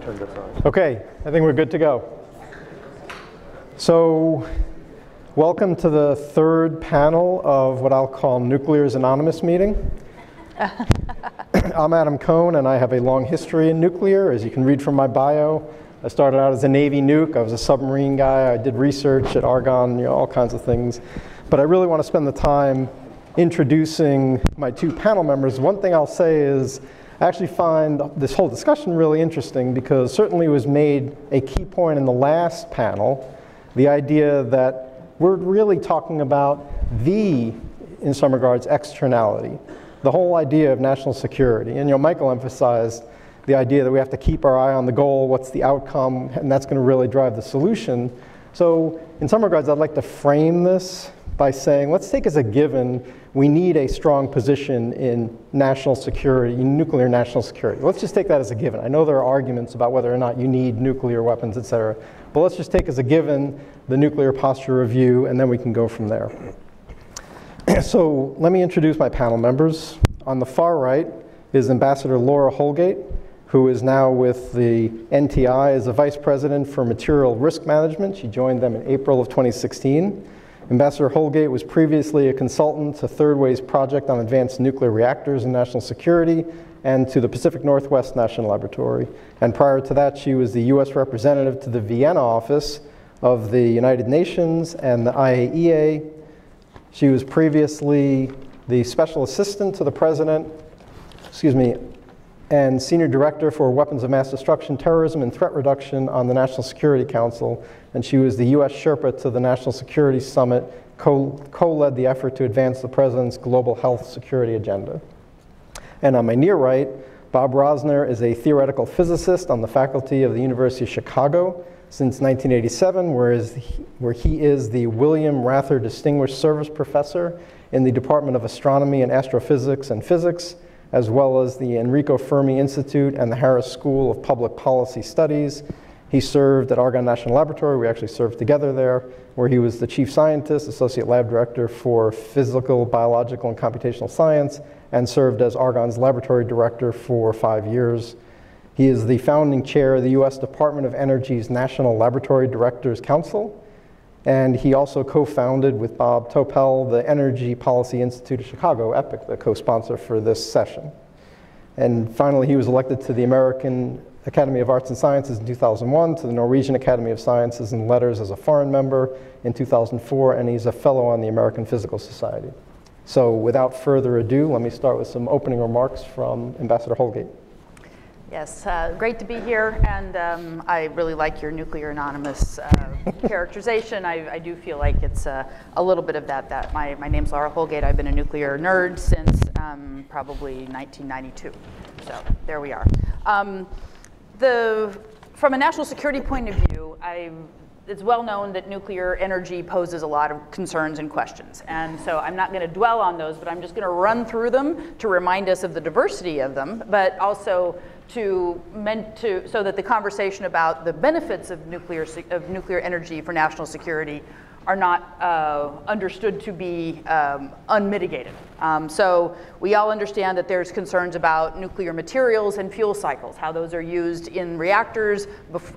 turn this on. Okay, I think we're good to go. So, welcome to the third panel of what I'll call Nuclear's Anonymous meeting. I'm Adam Cohn, and I have a long history in nuclear. As you can read from my bio, I started out as a Navy nuke. I was a submarine guy. I did research at Argonne, all kinds of things. But I really want to spend the time introducing my two panel members. One thing I'll say is I actually find this whole discussion really interesting because certainly was made a key point in the last panel, the idea that we're really talking about in some regards, externality, the whole idea of national security. And Michael emphasized the idea that we have to keep our eye on the goal, what's the outcome, and that's going to really drive the solution. So in some regards, I'd like to frame this by saying, let's take as a given, we need a strong position in national security, in nuclear national security. Let's just take that as a given. I know there are arguments about whether or not you need nuclear weapons, et cetera, but let's just take as a given the nuclear posture review, and then we can go from there. So let me introduce my panel members. On the far right is Ambassador Laura Holgate, who is now with the NTI as a Vice President for Material Risk Management. She joined them in April of 2016. Ambassador Holgate was previously a consultant to Third Way's project on advanced nuclear reactors and national security and to the Pacific Northwest National Laboratory. And prior to that, she was the US representative to the Vienna office of the United Nations and the IAEA. She was previously the special assistant to the president, and senior director for weapons of mass destruction, terrorism, and threat reduction on the National Security Council. And she was the US Sherpa to the National Security Summit, co-led the effort to advance the president's global health security agenda. And on my near right, Bob Rosner is a theoretical physicist on the faculty of the University of Chicago since 1987, where he is the William Rather Distinguished Service Professor in the Department of Astronomy and Astrophysics and Physics, as well as the Enrico Fermi Institute and the Harris School of Public Policy Studies. He served at Argonne National Laboratory. We actually served together there, where he was the chief scientist, associate lab director for physical, biological, and computational science, and served as Argonne's laboratory director for 5 years. He is the founding chair of the US Department of Energy's National Laboratory Directors Council, and he also co-founded with Bob Topel the Energy Policy Institute of Chicago, EPIC, the co-sponsor for this session. And finally, he was elected to the American Academy of Arts and Sciences in 2001, to the Norwegian Academy of Sciences and Letters as a foreign member in 2004, and he's a fellow on the American Physical Society. So without further ado, let me start with some opening remarks from Ambassador Holgate. Yes, great to be here, and I really like your Nuclear Anonymous characterization. I do feel like it's a little bit of that. My name's Laura Holgate. I've been a nuclear nerd since probably 1992. So there we are. From a national security point of view, it's well known that nuclear energy poses a lot of concerns and questions. And so I'm not going to dwell on those, but I'm just going to run through them to remind us of the diversity of them, but also so that the conversation about the benefits of nuclear energy for national security are not understood to be unmitigated. So we all understand that there's concerns about nuclear materials and fuel cycles, how those are used in reactors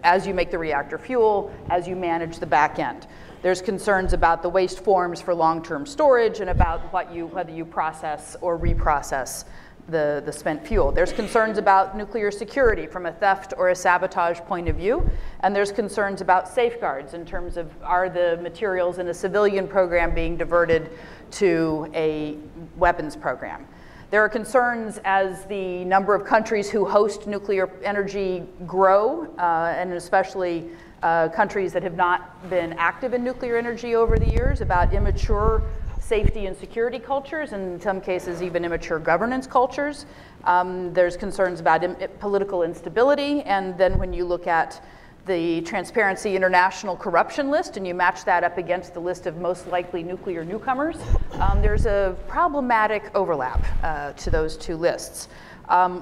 as you make the reactor fuel, as you manage the back end. There's concerns about the waste forms for long-term storage and about whether you process or reprocess the spent fuel. There's concerns about nuclear security from a theft or a sabotage point of view, and there's concerns about safeguards in terms of are the materials in a civilian program being diverted to a weapons program. There are concerns as the number of countries who host nuclear energy grow, and especially countries that have not been active in nuclear energy over the years, about immature safety and security cultures, and in some cases even immature governance cultures. There's concerns about political instability, and then when you look at the Transparency International corruption list and you match that up against the list of most likely nuclear newcomers, there's a problematic overlap to those two lists.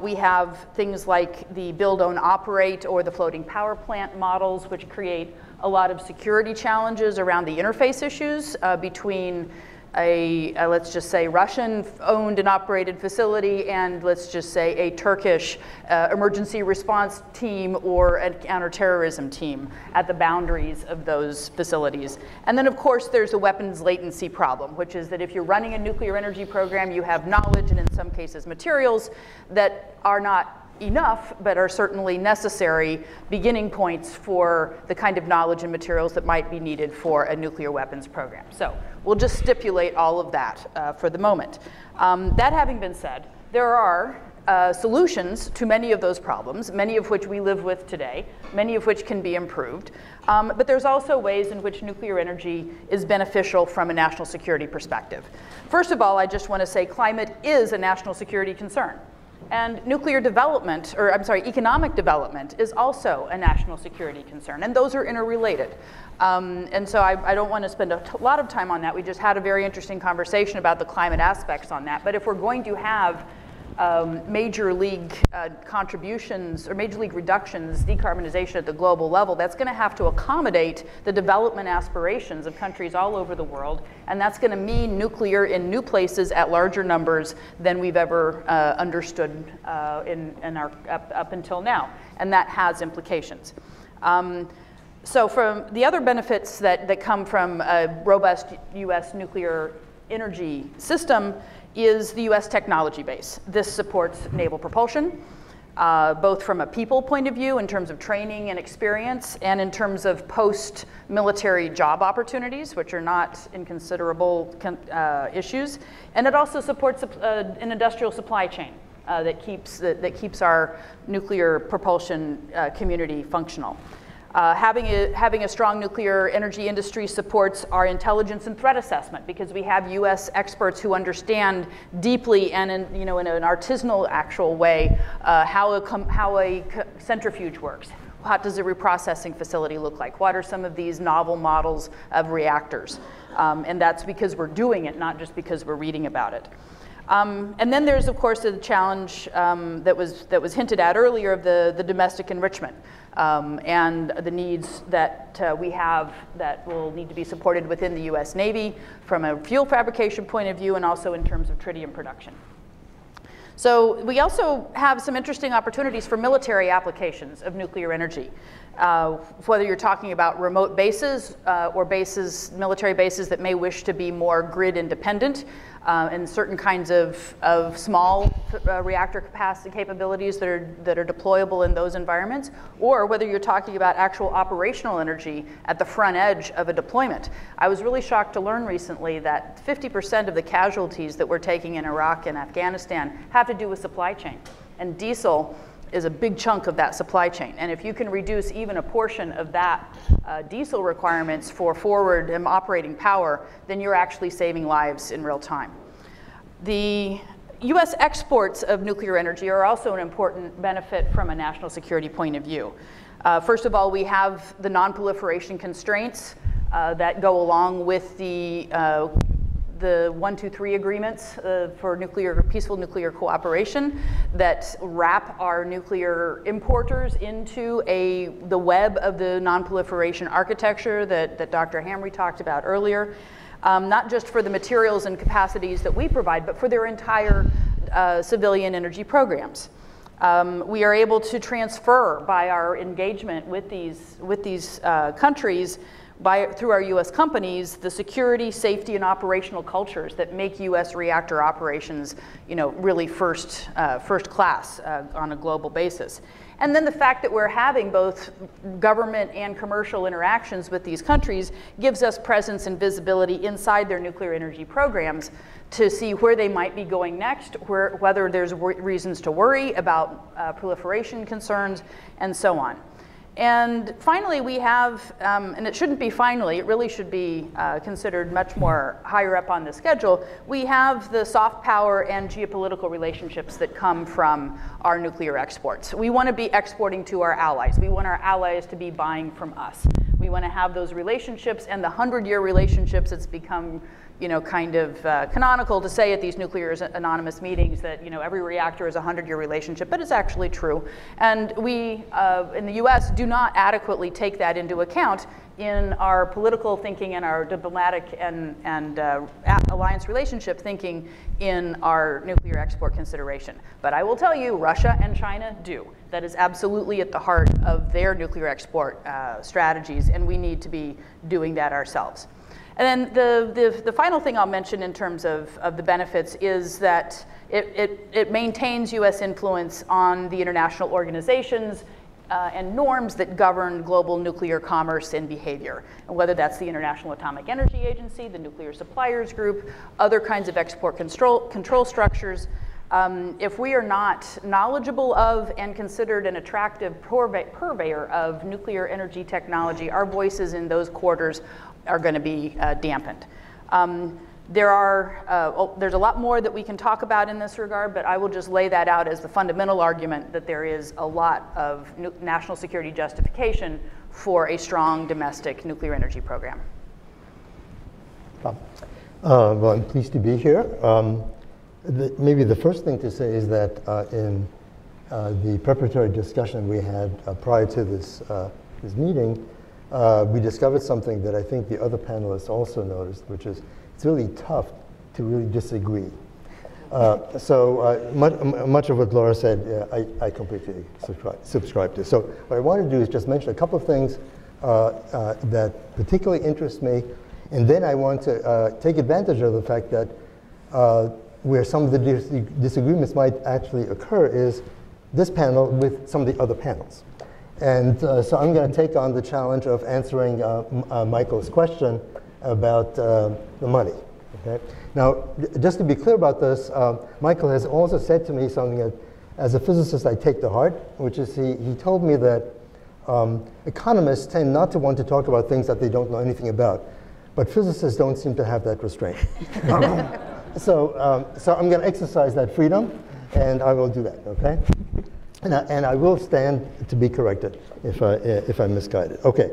We have things like the build, own, operate or the floating power plant models, which create a lot of security challenges around the interface issues between let's just say, Russian-owned and operated facility, and let's just say a Turkish emergency response team or a counterterrorism team at the boundaries of those facilities. And then, of course, there's a weapons latency problem, which is that if you're running a nuclear energy program, you have knowledge and, in some cases, materials that are not enough, but are certainly necessary beginning points for the kind of knowledge and materials that might be needed for a nuclear weapons program. So we'll just stipulate all of that for the moment. That having been said, there are solutions to many of those problems, many of which we live with today, many of which can be improved. But there's also ways in which nuclear energy is beneficial from a national security perspective. First of all, I just want to say climate is a national security concern. And nuclear development, or I'm sorry, economic development is also a national security concern, and those are interrelated. And so I don't want to spend a lot of time on that. We just had a very interesting conversation about the climate aspects on that. But if we're going to have major league contributions or major league reductions, decarbonization at the global level, that's going to have to accommodate the development aspirations of countries all over the world, and that's going to mean nuclear in new places at larger numbers than we've ever understood in our up until now, and that has implications. So from the other benefits that come from a robust U.S. nuclear energy system is the U.S. technology base. This supports naval propulsion, both from a people point of view in terms of training and experience, and in terms of post-military job opportunities, which are not inconsiderable issues. And it also supports an industrial supply chain that keeps our nuclear propulsion community functional. Having a strong nuclear energy industry supports our intelligence and threat assessment, because we have U.S. experts who understand deeply and in an artisanal actual way how a centrifuge works. What does a reprocessing facility look like? What are some of these novel models of reactors? And that's because we're doing it, not just because we're reading about it. And then there's, of course, the challenge that was hinted at earlier of the domestic enrichment and the needs that we have that will need to be supported within the U.S. Navy from a fuel fabrication point of view and also in terms of tritium production. So we also have some interesting opportunities for military applications of nuclear energy. Whether you're talking about remote bases or military bases that may wish to be more grid independent, and certain kinds of small reactor capacity capabilities that are deployable in those environments, or whether you're talking about actual operational energy at the front edge of a deployment. I was really shocked to learn recently that 50% of the casualties that we're taking in Iraq and Afghanistan have to do with supply chain, and diesel is a big chunk of that supply chain. And if you can reduce even a portion of that diesel requirements for forward and operating power, then you're actually saving lives in real time. The U.S. exports of nuclear energy are also an important benefit from a national security point of view. First of all, we have the non-proliferation constraints that go along with the 1, 2, 3 agreements for peaceful nuclear cooperation that wrap our nuclear importers into the web of the non-proliferation architecture that Dr. Hamre talked about earlier, not just for the materials and capacities that we provide, but for their entire civilian energy programs. We are able to transfer by our engagement with these countries through our U.S. companies, the security, safety, and operational cultures that make U.S. reactor operations, really first class on a global basis. And then the fact that we're having both government and commercial interactions with these countries gives us presence and visibility inside their nuclear energy programs to see where they might be going next, whether there's reasons to worry about proliferation concerns, and so on. And finally, we have, and it shouldn't be finally, it really should be considered much more higher up on the schedule, we have the soft power and geopolitical relationships that come from our nuclear exports. We want to be exporting to our allies. We want our allies to be buying from us. We want to have those relationships, and the 100-year relationships it's become kind of canonical to say at these Nuclear Anonymous meetings that, every reactor is a 100-year relationship, but it's actually true. And we, in the US, do not adequately take that into account in our political thinking and our diplomatic and alliance relationship thinking in our nuclear export consideration. But I will tell you, Russia and China do. That is absolutely at the heart of their nuclear export strategies, and we need to be doing that ourselves. And then the final thing I'll mention in terms of the benefits is that it maintains US influence on the international organizations and norms that govern global nuclear commerce and behavior, and whether that's the International Atomic Energy Agency, the Nuclear Suppliers Group, other kinds of export control structures. If we are not knowledgeable of and considered an attractive purveyor of nuclear energy technology, our voices in those quarters are going to be dampened. There's a lot more that we can talk about in this regard, but I will just lay that out as the fundamental argument that there is a lot of national security justification for a strong domestic nuclear energy program. Well, I'm pleased to be here. Maybe the first thing to say is that in the preparatory discussion we had prior to this meeting, we discovered something that I think the other panelists also noticed, which is it's really tough to really disagree. Much of what Laura said, I completely subscribe to. So what I want to do is just mention a couple of things that particularly interest me, and then I want to take advantage of the fact that where some of the disagreements might actually occur is this panel with some of the other panels. And so I'm going to take on the challenge of answering Michael's question about the money. Okay? Now, just to be clear about this, Michael has also said to me something that, as a physicist, I take to heart, which is he told me that economists tend not to want to talk about things that they don't know anything about, but physicists don't seem to have that restraint. So I'm going to exercise that freedom, and I will do that. Okay? And I will stand to be corrected if I'm misguided. Okay.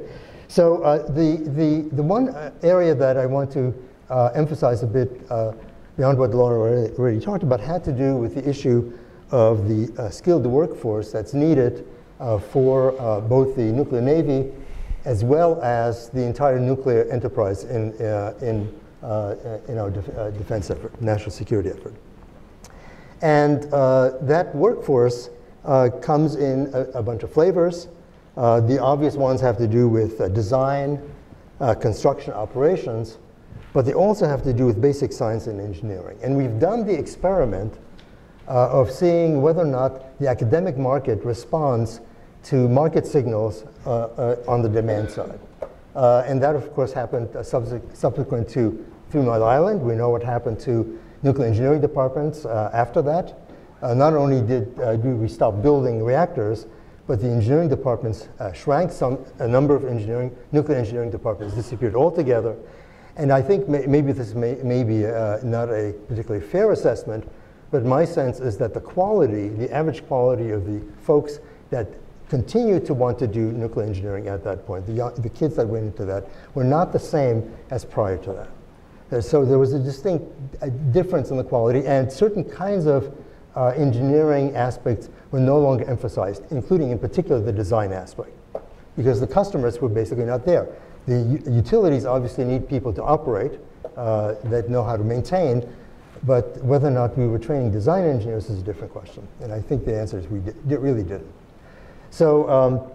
So the one area that I want to emphasize a bit beyond what Laura already talked about had to do with the issue of the skilled workforce that's needed for both the nuclear navy as well as the entire nuclear enterprise in our defense effort, national security effort. And that workforce comes in a bunch of flavors. The obvious ones have to do with design, construction, operations, but they also have to do with basic science and engineering. And we've done the experiment of seeing whether or not the academic market responds to market signals on the demand side. And that, of course, happened subsequent to 3 Mile Island. We know what happened to nuclear engineering departments after that. Not only did we stop building reactors, but the engineering departments shrank. A number of nuclear engineering departments disappeared altogether. And I think maybe this may be not a particularly fair assessment, but my sense is that the average quality of the folks that continue to want to do nuclear engineering at that point, the kids that went into that, were not the same as prior to that. So there was a distinct difference in the quality, and certain kinds of engineering aspects were no longer emphasized, including in particular the design aspect, because the customers were basically not there. The utilities obviously need people to operate that know how to maintain, but whether or not we were training design engineers is a different question. And I think the answer is we really didn't. So,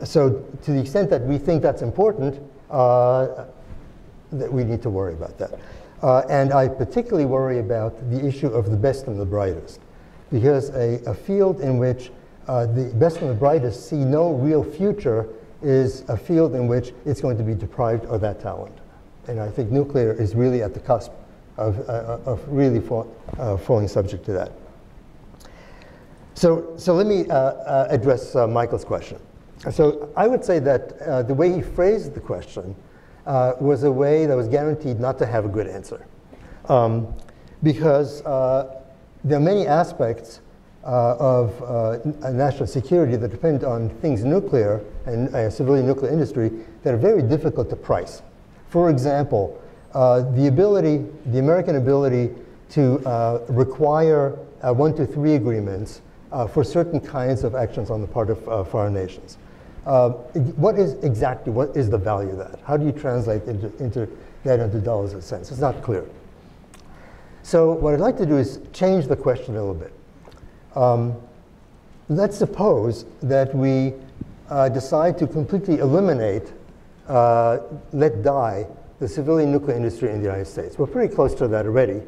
so to the extent that we think that's important, that we need to worry about that. And I particularly worry about the issue of the best and the brightest, because a field in which the best and the brightest see no real future is a field in which it's going to be deprived of that talent. And I think nuclear is really at the cusp of really falling subject to that. So let me address Michael's question. So I would say that the way he phrased the question was a way that was guaranteed not to have a good answer. Because there are many aspects of national security that depend on things nuclear and civilian nuclear industry that are very difficult to price. For example, the American ability to require 1 to 3 agreements for certain kinds of actions on the part of foreign nations. What is the value of that? How do you translate that into dollars and cents? It's not clear. So what I'd like to do is change the question a little bit. Let's suppose that we decide to completely eliminate, let die, the civilian nuclear industry in the United States. We're pretty close to that already.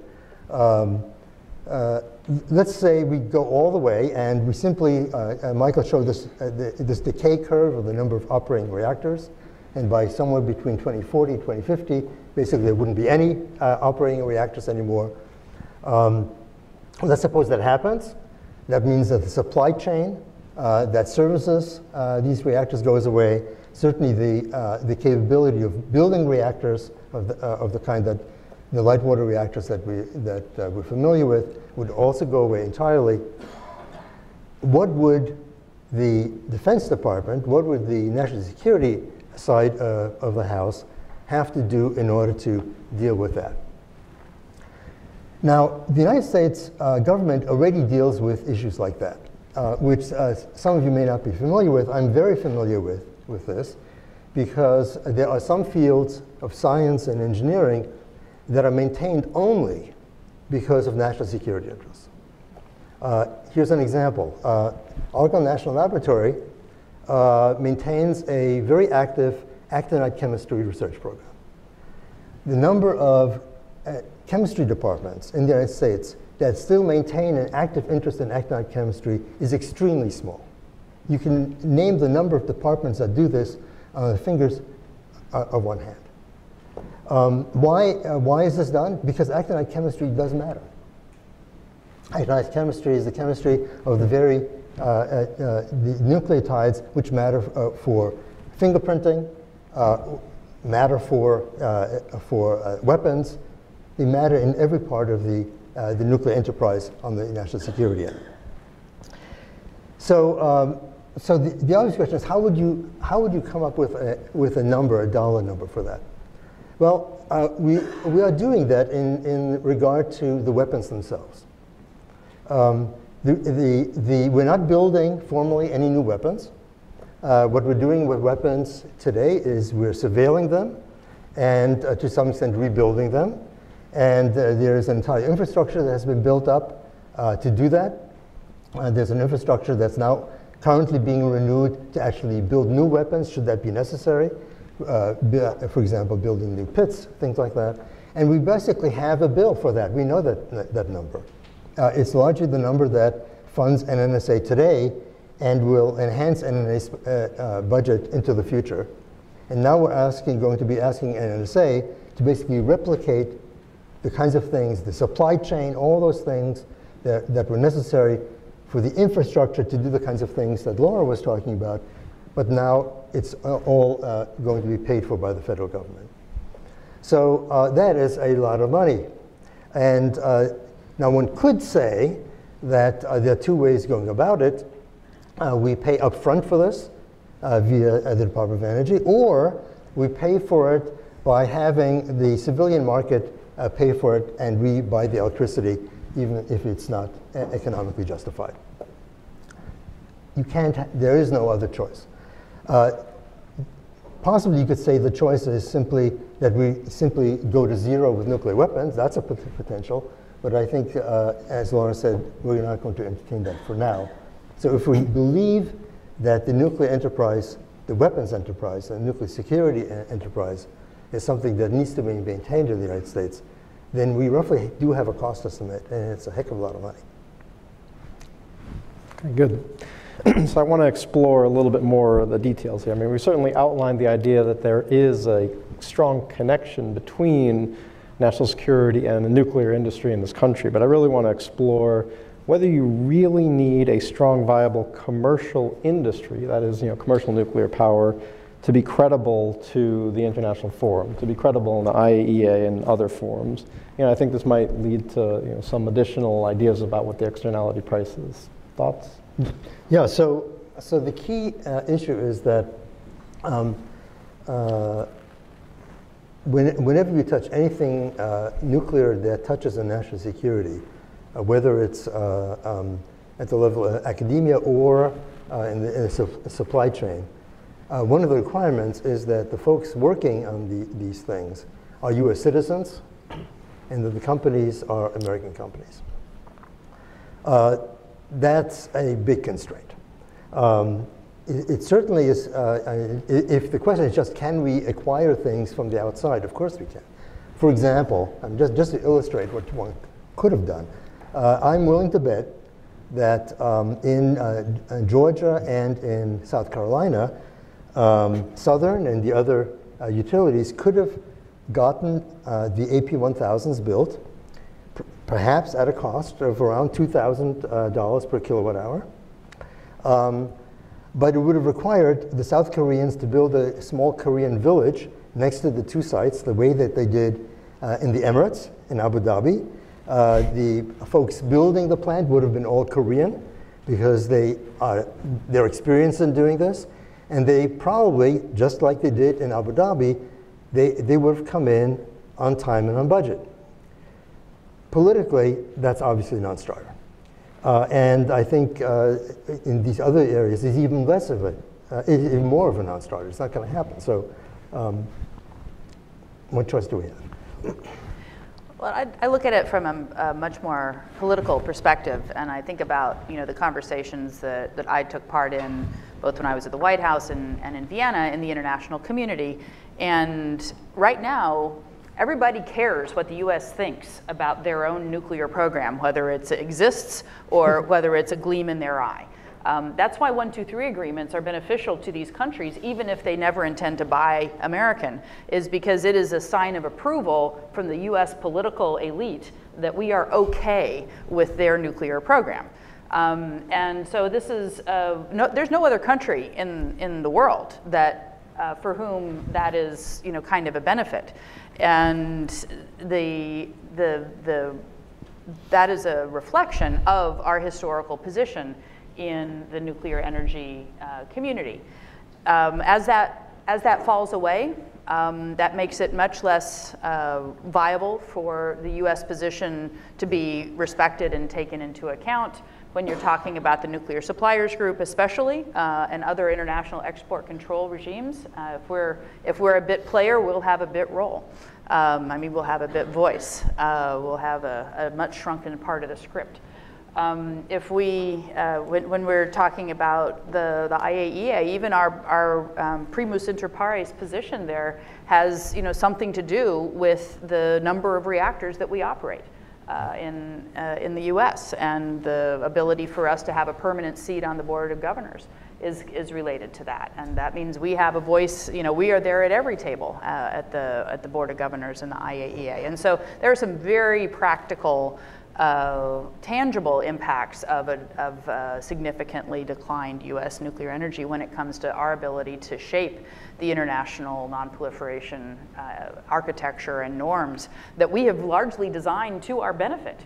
Let's say we go all the way and we simply, Michael showed this, this decay curve of the number of operating reactors. And by somewhere between 2040 and 2050, basically there wouldn't be any operating reactors anymore. Let's suppose that happens. That means that the supply chain that services these reactors goes away. Certainly the capability of building reactors of the kind that the light water reactors that we're familiar with would also go away entirely. What would the Defense Department, what would the national security side of the House have to do in order to deal with that? Now, the United States government already deals with issues like that, which some of you may not be familiar with. I'm very familiar with this because there are some fields of science and engineering that are maintained only because of national security interests. Here's an example. Argonne National Laboratory maintains a very active actinide chemistry research program. The number of chemistry departments in the United States that still maintain an active interest in actinide chemistry is extremely small. You can name the number of departments that do this on the fingers of one hand. Why is this done? Because actinide chemistry does matter. Actinide chemistry is the chemistry of the very the nucleotides which matter for fingerprinting, matter for weapons. They matter in every part of the nuclear enterprise on the national security end. So, the obvious question is how would you come up with a number, a dollar number for that? Well, we are doing that in regard to the weapons themselves. We're not building formally any new weapons. What we're doing with weapons today is we're surveilling them and to some extent rebuilding them. And there's an entire infrastructure that has been built up to do that. There's an infrastructure that's now currently being renewed to actually build new weapons should that be necessary. For example, building new pits, things like that. And we basically have a bill for that. We know that number. It's largely the number that funds NNSA today and will enhance NNSA's budget into the future. And now we're going to be asking NNSA to basically replicate the kinds of things, the supply chain, all those things that were necessary for the infrastructure to do the kinds of things that Laura was talking about, but now it's all going to be paid for by the federal government. So that is a lot of money. And now one could say that there are two ways going about it. We pay upfront for this via the Department of Energy, or we pay for it by having the civilian market pay for it and we buy the electricity even if it's not economically justified. There is no other choice. Possibly you could say the choice is simply that we simply go to zero with nuclear weapons. That's a potential. But I think, as Laura said, we're not going to entertain that for now. So if we believe that the nuclear enterprise, the weapons enterprise, the nuclear security enterprise is something that needs to be maintained in the United States, then we roughly do have a cost estimate, and it's a heck of a lot of money. Okay, good. So I want to explore a little bit more of the details here. I mean, we certainly outlined the idea that there is a strong connection between national security and the nuclear industry in this country, but I really want to explore whether you really need a strong, viable commercial industry, that is, commercial nuclear power, to be credible to the international forum, to be credible in the IAEA and other forums. I think this might lead to some additional ideas about what the externality price is. Thoughts? Yeah. So the key issue is that whenever you touch anything nuclear that touches on national security, whether it's at the level of academia or in the supply chain, one of the requirements is that the folks working on these things are U.S. citizens, and that the companies are American companies. That's a big constraint. It certainly is, if the question is just can we acquire things from the outside, of course we can. For example, just to illustrate what one could have done, I'm willing to bet that in Georgia and in South Carolina, Southern and the other utilities could have gotten the AP1000s built, perhaps at a cost of around $2,000 per kilowatt hour. But it would have required the South Koreans to build a small Korean village next to the two sites, the way that they did in the Emirates, in Abu Dhabi. The folks building the plant would have been all Korean because they're experienced in doing this. And they probably, just like they did in Abu Dhabi, they would have come in on time and on budget. Politically, that's obviously a non-starter. And I think in these other areas, it's even less of even more of a non-starter. It's not going to happen. So what choice do we have? Well, I look at it from a much more political perspective, and I think about the conversations that I took part in, both when I was at the White House and in Vienna, in the international community. And right now, everybody cares what the U.S. thinks about their own nuclear program, whether it exists or whether it's a gleam in their eye. That's why 1, 2, 3 agreements are beneficial to these countries, even if they never intend to buy American, is because it is a sign of approval from the U.S. political elite that we are okay with their nuclear program. And so this is, there's no other country in the world that for whom that is, kind of a benefit. And that is a reflection of our historical position in the nuclear energy community. As that falls away, that makes it much less viable for the U.S. position to be respected and taken into account when you're talking about the nuclear suppliers group especially, and other international export control regimes. If we're a bit player, we'll have a bit role. We'll have a bit voice. We'll have a much shrunken part of the script. When we're talking about the IAEA, even our primus inter pares position there has something to do with the number of reactors that we operate in the U.S. and the ability for us to have a permanent seat on the Board of Governors is related to that, and that means we have a voice. We are there at every table at the Board of Governors and the IAEA, and so there are some very practical, tangible impacts of significantly declined U.S. nuclear energy when it comes to our ability to shape the international non-proliferation architecture and norms that we have largely designed to our benefit.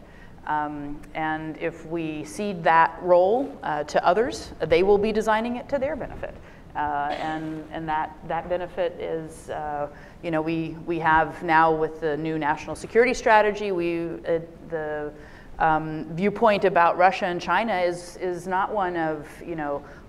And if we cede that role to others, they will be designing it to their benefit. And that benefit is, we have now with the new national security strategy, the viewpoint about Russia and China is not one of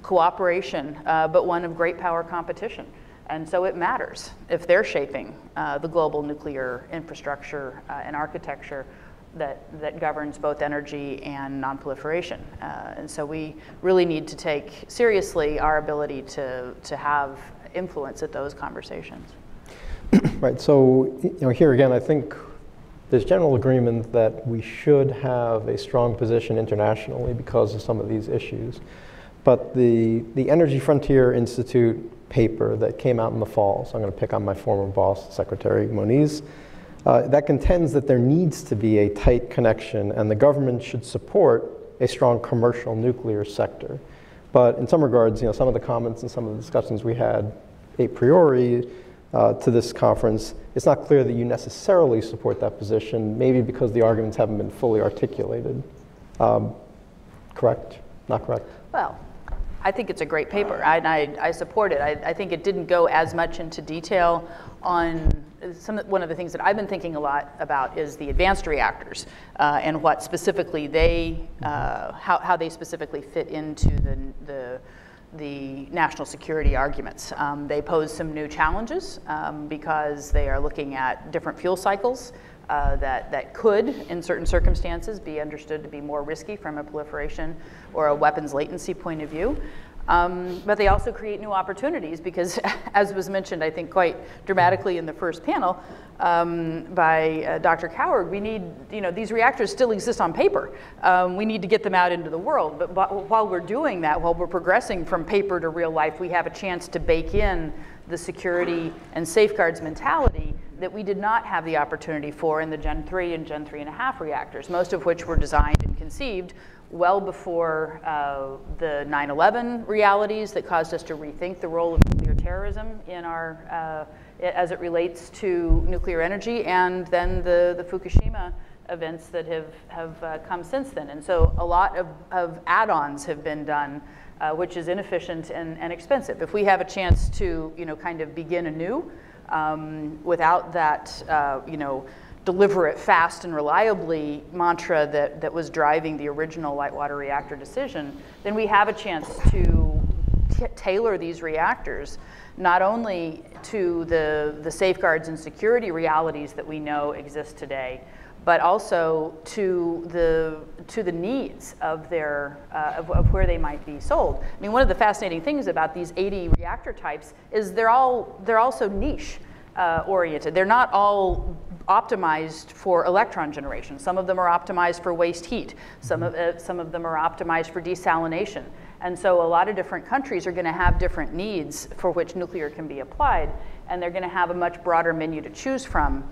cooperation, but one of great power competition. And so it matters if they're shaping the global nuclear infrastructure and architecture that governs both energy and non-proliferation. And so we really need to take seriously our ability to have influence at those conversations. Right, so here again, I think there's general agreement that we should have a strong position internationally because of some of these issues. But the Energy Frontier Institute paper that came out in the fall, so I'm going to pick on my former boss, Secretary Moniz, that contends that there needs to be a tight connection and the government should support a strong commercial nuclear sector. But in some regards, some of the comments and some of the discussions we had a priori to this conference, it's not clear that you necessarily support that position, maybe because the arguments haven't been fully articulated. Correct? Not correct? Well, I think it's a great paper, and I support it. I think it didn't go as much into detail on one of the things that I've been thinking a lot about is the advanced reactors and what specifically how they specifically fit into the national security arguments. They pose some new challenges because they are looking at different fuel cycles that could, in certain circumstances, be understood to be more risky from a proliferation or a weapons latency point of view. But they also create new opportunities because, as was mentioned, I think quite dramatically in the first panel by Dr. Coward, we need, these reactors still exist on paper. We need to get them out into the world. But while we're doing that, while we're progressing from paper to real life, we have a chance to bake in the security and safeguards mentality that we did not have the opportunity for in the Gen 3 and Gen 3.5 reactors, most of which were designed and conceived well before the 9/11 realities that caused us to rethink the role of nuclear terrorism in our, as it relates to nuclear energy, and then the Fukushima events that have come since then. And so a lot of add-ons have been done, which is inefficient and expensive. If we have a chance to, kind of begin anew without that, deliver it fast and reliably mantra that was driving the original light water reactor decision, then we have a chance to tailor these reactors not only to the safeguards and security realities that we know exist today, but also to the needs of their of where they might be sold. I mean, one of the fascinating things about these 80 reactor types is they're also niche oriented. They're not all optimized for electron generation. Some of them are optimized for waste heat. Some of them are optimized for desalination. And so a lot of different countries are going to have different needs for which nuclear can be applied, and they're going to have a much broader menu to choose from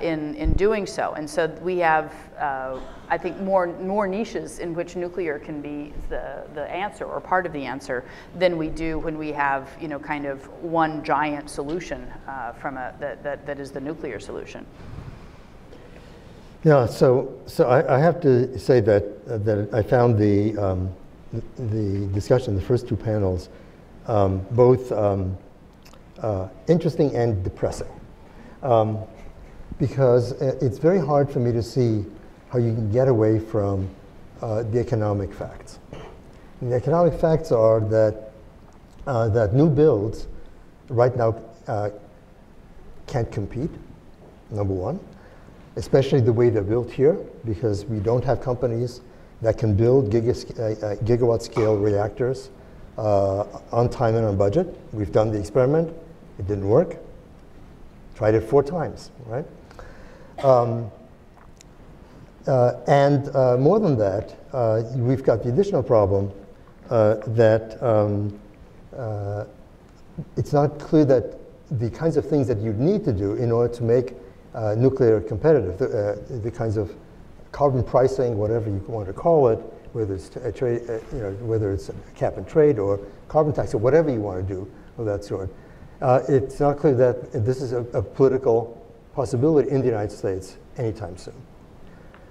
in doing so. And so we have, I think, more niches in which nuclear can be the answer or part of the answer than we do when we have, kind of one giant solution that is the nuclear solution. Yeah, so I have to say that I found the discussion, the first two panels, both interesting and depressing. Because it's very hard for me to see how you can get away from the economic facts. And the economic facts are that new builds right now can't compete, number one, especially the way they're built here, because we don't have companies that can build gigawatt scale reactors on time and on budget. We've done the experiment, it didn't work. Tried it 4 times, right? And more than that, we've got the additional problem that it's not clear that the kinds of things that you'd need to do in order to make nuclear competitive, the kinds of carbon pricing, whatever you want to call it, whether it's a trade, whether it's a cap and trade or carbon tax or whatever you want to do of that sort. It's not clear that this is a political possibility in the United States anytime soon.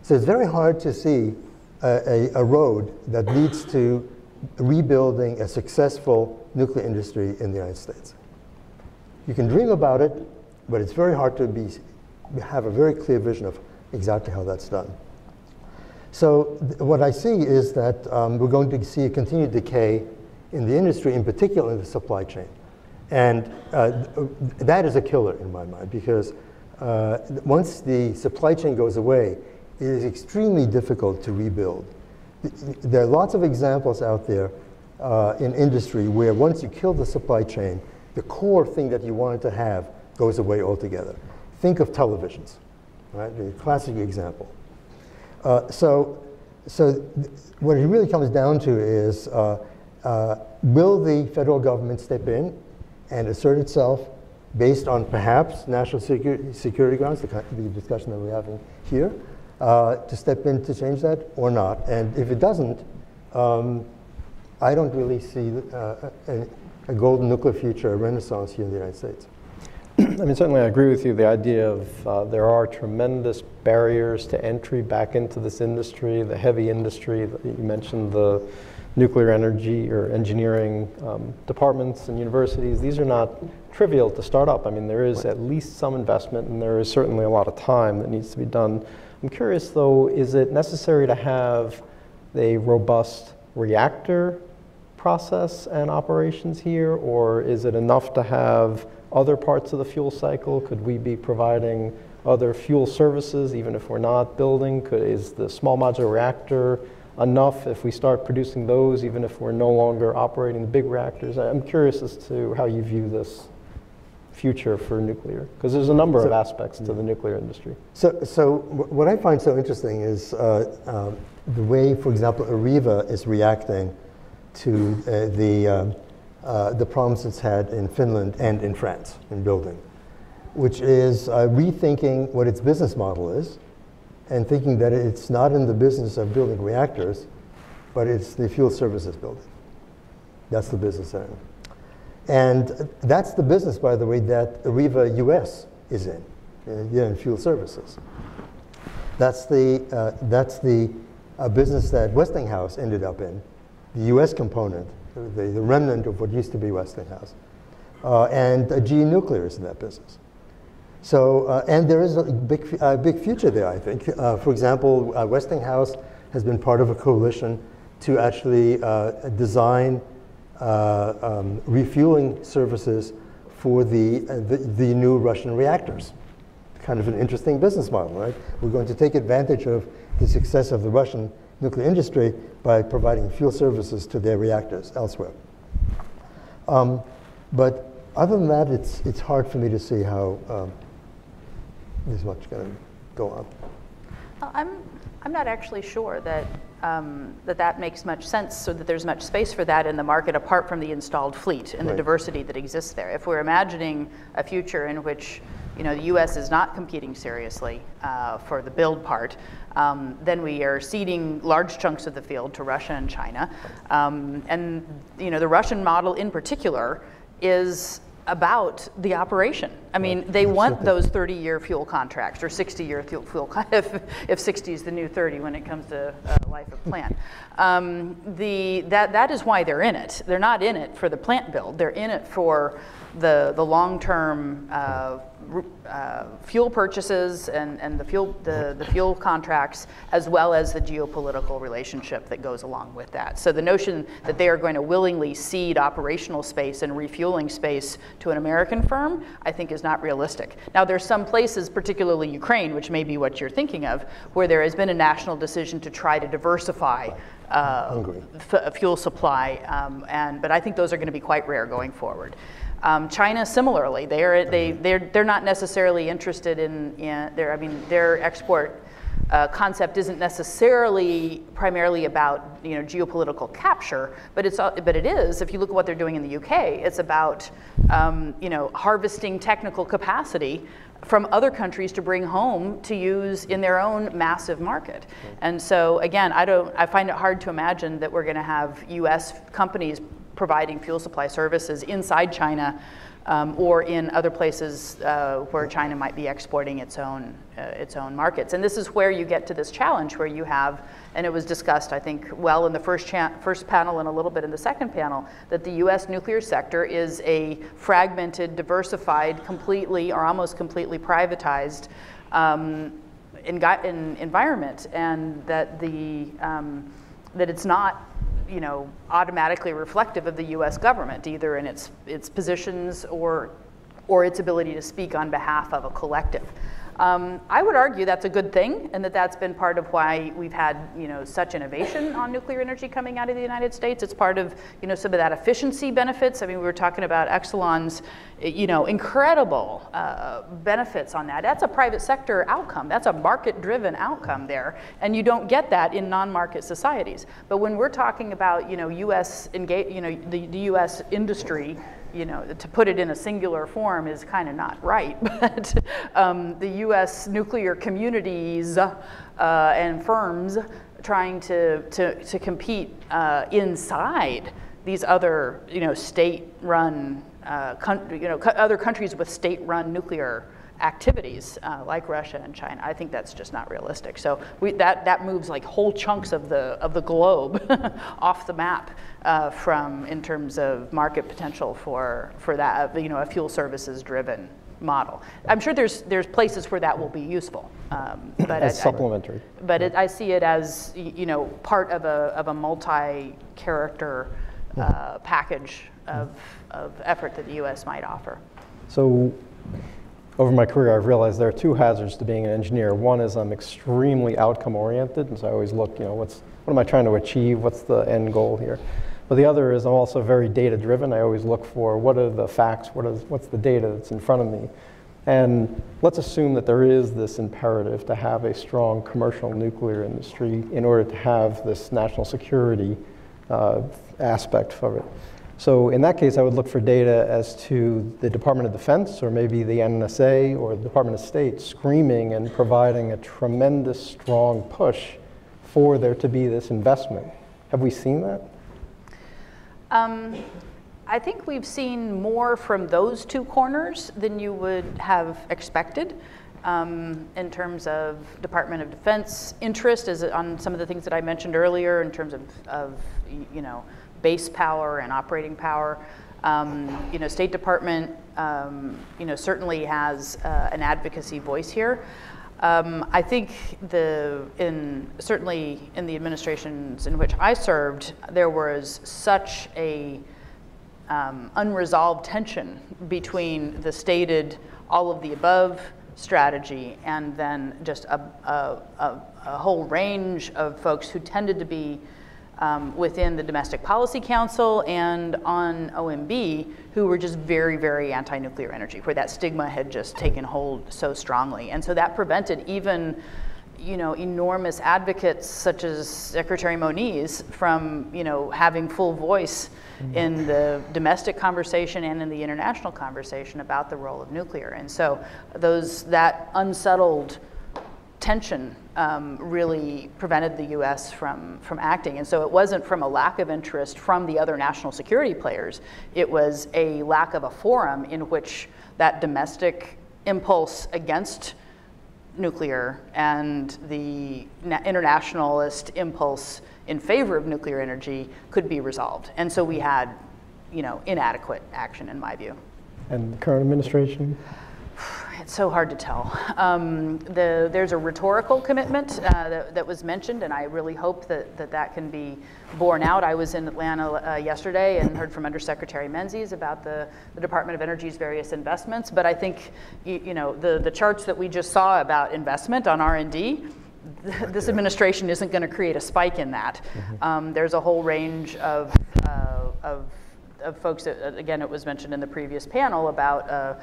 So it's very hard to see a road that leads to rebuilding a successful nuclear industry in the United States. You can dream about it, but it's very hard to have a very clear vision of exactly how that's done. So what I see is that we're going to see a continued decay in the industry, in particular in the supply chain. And that is a killer in my mind, because once the supply chain goes away, it is extremely difficult to rebuild. There are lots of examples out there in industry where once you kill the supply chain, the core thing that you wanted to have goes away altogether. Think of televisions, right? The classic example. So what it really comes down to is, will the federal government step in and assert itself based on perhaps national security grounds, the discussion that we're having here, to step in to change that or not? And if it doesn't, I don't really see a golden nuclear future, a renaissance here in the United States. I mean, certainly I agree with you. The idea of there are tremendous barriers to entry back into this industry, the heavy industry. You mentioned the nuclear energy or engineering departments and universities. These are not trivial to start up. I mean, there is at least some investment, and there is certainly a lot of time that needs to be done. I'm curious, though, is it necessary to have a robust reactor process and operations here, or is it enough to have other parts of the fuel cycle? Could we be providing other fuel services even if we're not building? Is the small modular reactor enough if we start producing those even if we're no longer operating the big reactors? I'm curious as to how you view this future for nuclear, because there's a number of aspects to the nuclear industry. So what I find so interesting is the way, for example, Areva is reacting to the problems it's had in Finland and in France in building, which is rethinking what its business model is and thinking that it's not in the business of building reactors, but it's the fuel services building. That's the business they're in. And that's the business, by the way, that Areva US is in fuel services. That's the business that Westinghouse ended up in, the US component, the remnant of what used to be Westinghouse. And GE Nuclear is in that business. So, and there is a big future there, I think. For example, Westinghouse has been part of a coalition to actually design refueling services for the new Russian reactors. Kind of an interesting business model, right? We're going to take advantage of the success of the Russian nuclear industry by providing fuel services to their reactors elsewhere. But other than that, it's hard for me to see how there's much going to go on. Well, I'm not actually sure that that makes much sense, so that there's much space for that in the market apart from the installed fleet and the diversity that exists there. If we're imagining a future in which the U.S. is not competing seriously for the build part, then we are ceding large chunks of the field to Russia and China. And the Russian model in particular is about the operation. I mean, they want those 30-year fuel contracts or 60-year fuel if 60 is the new 30 when it comes to life of plant. That is why they're in it. They're not in it for the plant build. They're in it for the long-term fuel purchases and the fuel contracts, as well as the geopolitical relationship that goes along with that. So the notion that they are going to willingly cede operational space and refueling space to an American firm, I think is not realistic. Now there's some places, particularly Ukraine, which may be what you're thinking of, where there has been a national decision to try to diversify fuel supply, but I think those are going to be quite rare going forward. China, similarly, they're not necessarily interested in their export concept isn't necessarily primarily about geopolitical capture, but it is, if you look at what they're doing in the UK, it's about harvesting technical capacity from other countries to bring home to use in their own massive market. And so again, I find it hard to imagine that we're going to have US companies providing fuel supply services inside China or in other places where China might be exporting its own markets. And this is where you get to this challenge where you have, and it was discussed, I think, well in the first panel and a little bit in the second panel, that the US nuclear sector is a fragmented, diversified, completely or almost completely privatized environment, and that that it's not automatically reflective of the U.S. government, either in its positions or its ability to speak on behalf of a collective. I would argue that's a good thing, and that's been part of why we've had such innovation on nuclear energy coming out of the United States. It's part of some of that efficiency benefits. I mean, we were talking about Exelon's incredible benefits on that. That's a private sector outcome. That's a market-driven outcome there, and you don't get that in non-market societies. But when we're talking about U.S. the U.S. industry, to put it in a singular form is kind of not right, but the U.S. nuclear communities and firms trying to compete inside these other state-run other countries with state-run nuclear activities like Russia and China. I think that's just not realistic. So that moves like whole chunks of the globe off the map in terms of market potential for that, a fuel services driven model. I'm sure there's places where that will be useful, but as supplementary. I see it as part of a multi-character package of effort that the U.S. might offer. So, over my career, I've realized there are two hazards to being an engineer. One is I'm extremely outcome-oriented, and so I always look, what am I trying to achieve? What's the end goal here? But the other is I'm also very data-driven. I always look for what are the facts, what's the data that's in front of me. And let's assume that there is this imperative to have a strong commercial nuclear industry in order to have this national security aspect of it. So in that case, I would look for data as to the Department of Defense or maybe the NSA or the Department of State screaming and providing a tremendous strong push for there to be this investment. Have we seen that? I think we've seen more from those two corners than you would have expected in terms of Department of Defense interest on some of the things that I mentioned earlier in terms of base power and operating power. State Department, certainly has an advocacy voice here. I think certainly in the administrations in which I served, there was such a unresolved tension between the stated all of the above strategy and then just a whole range of folks who tended to be within the Domestic Policy Council and on OMB who were just very, very anti-nuclear energy, where that stigma had just taken hold so strongly. And so that prevented even enormous advocates such as Secretary Moniz from having full voice in the domestic conversation and in the international conversation about the role of nuclear. And so that unsettled tension really prevented the U.S. from acting. And so it wasn't from a lack of interest from the other national security players. It was a lack of a forum in which that domestic impulse against nuclear and the internationalist impulse in favor of nuclear energy could be resolved. And so we had, inadequate action in my view. And the current administration? It's so hard to tell. There's a rhetorical commitment that was mentioned, and I really hope that can be borne out. I was in Atlanta yesterday and heard from Undersecretary Menzies about the Department of Energy's various investments. But I think the charts that we just saw about investment on R&D, this administration isn't going to create a spike in that. There's a whole range of folks that, again, it was mentioned in the previous panel about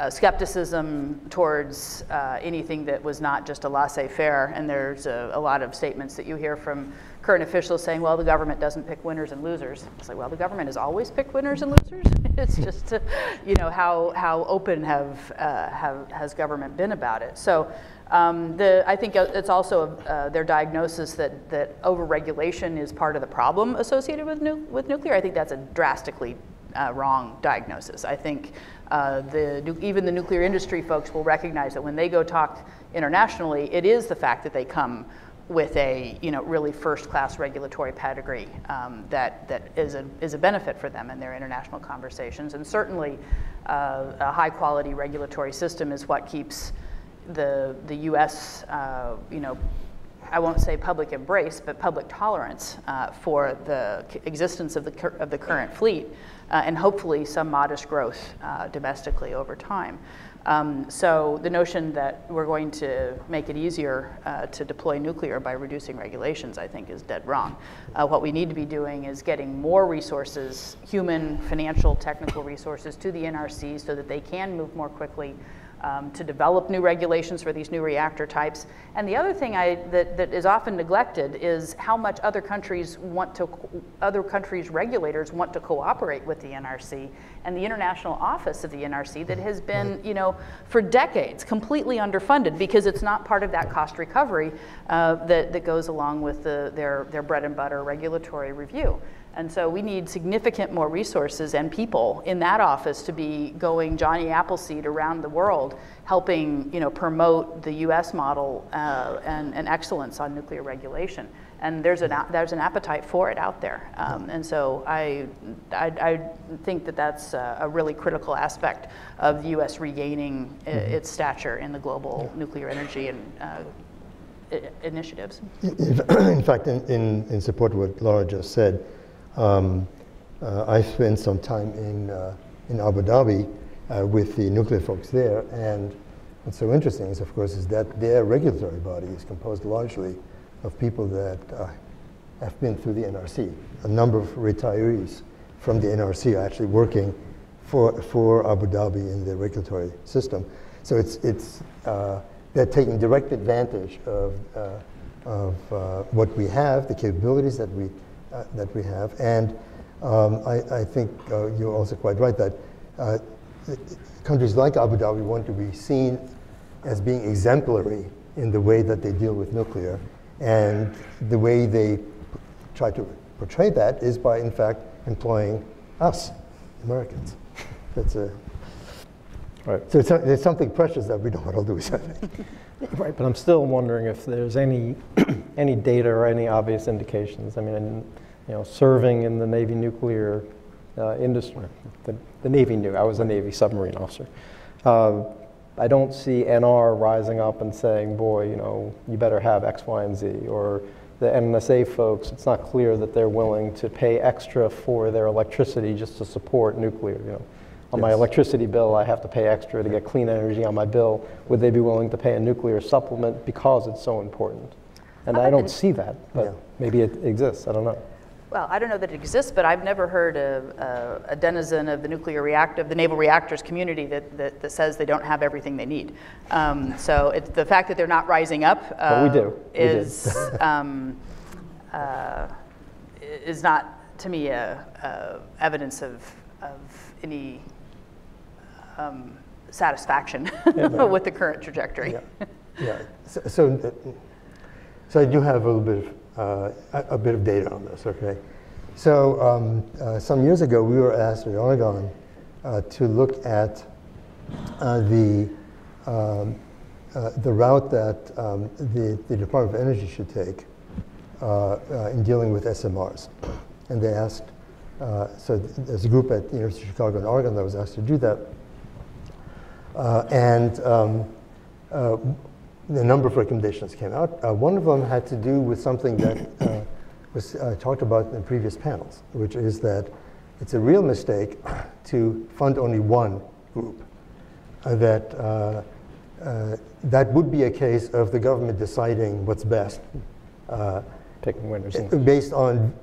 skepticism towards anything that was not just a laissez-faire, and there's a lot of statements that you hear from current officials saying, well, the government doesn't pick winners and losers. It's like, well, the government has always picked winners and losers. It's just, how open has government been about it? So I think it's also their diagnosis that over-regulation is part of the problem associated with nuclear. I think that's a drastically wrong diagnosis. I think even the nuclear industry folks will recognize that when they go talk internationally, it is the fact that they come with a really first-class regulatory pedigree that is a benefit for them in their international conversations. And certainly a high-quality regulatory system is what keeps the U.S. I won't say public embrace, but public tolerance for the existence of the current fleet, and hopefully some modest growth domestically over time. So the notion that we're going to make it easier to deploy nuclear by reducing regulations, I think, is dead wrong. What we need to be doing is getting more resources, human, financial, technical resources, to the NRC so that they can move more quickly to develop new regulations for these new reactor types. And the other thing that is often neglected is how much other countries' regulators want to cooperate with the NRC and the international office of the NRC that has been, for decades completely underfunded because it's not part of that cost recovery that goes along with their bread and butter regulatory review. And so we need significant more resources and people in that office to be going Johnny Appleseed around the world, helping promote the U.S. model and excellence on nuclear regulation. And there's an appetite for it out there. And so I think that that's a really critical aspect of the U.S. regaining its stature in the global nuclear energy and initiatives. In fact, in support of what Laura just said, I spent some time in Abu Dhabi with the nuclear folks there, and what's so interesting is, of course, is that their regulatory body is composed largely of people that have been through the NRC. A number of retirees from the NRC are actually working for Abu Dhabi in the regulatory system. So they're taking direct advantage of what we have, the capabilities that we have, and I think you're also quite right that countries like Abu Dhabi want to be seen as being exemplary in the way that they deal with nuclear, and the way they try to portray that is by, in fact, employing us, Americans. That's right. So there's something precious that we don't want to lose, I think. Right, but I'm still wondering if there's any data or any obvious indications. I mean, serving in the Navy nuclear industry, the Navy knew. I was a Navy submarine officer. I don't see NR rising up and saying, boy, you better have X, Y, and Z. Or the NSA folks, it's not clear that they're willing to pay extra for their electricity just to support nuclear. On my electricity bill, I have to pay extra to get clean energy on my bill. Would they be willing to pay a nuclear supplement because it's so important? And I don't see that, but maybe it exists. I don't know. Well, I don't know that it exists, but I've never heard a denizen of the the naval reactors community that says they don't have everything they need. So it's the fact that they're not rising up is not, to me, evidence of any satisfaction with the current trajectory. So I do have a bit of data on this, okay? So some years ago, we were asked at Oregon to look at the route that the Department of Energy should take in dealing with SMRs. And they asked, so there's a group at the University of Chicago and Oregon that was asked to do that. A number of recommendations came out. One of them had to do with something that was talked about in previous panels, which is that it's a real mistake to fund only one group. That would be a case of the government deciding what's best. Picking winners. Based on,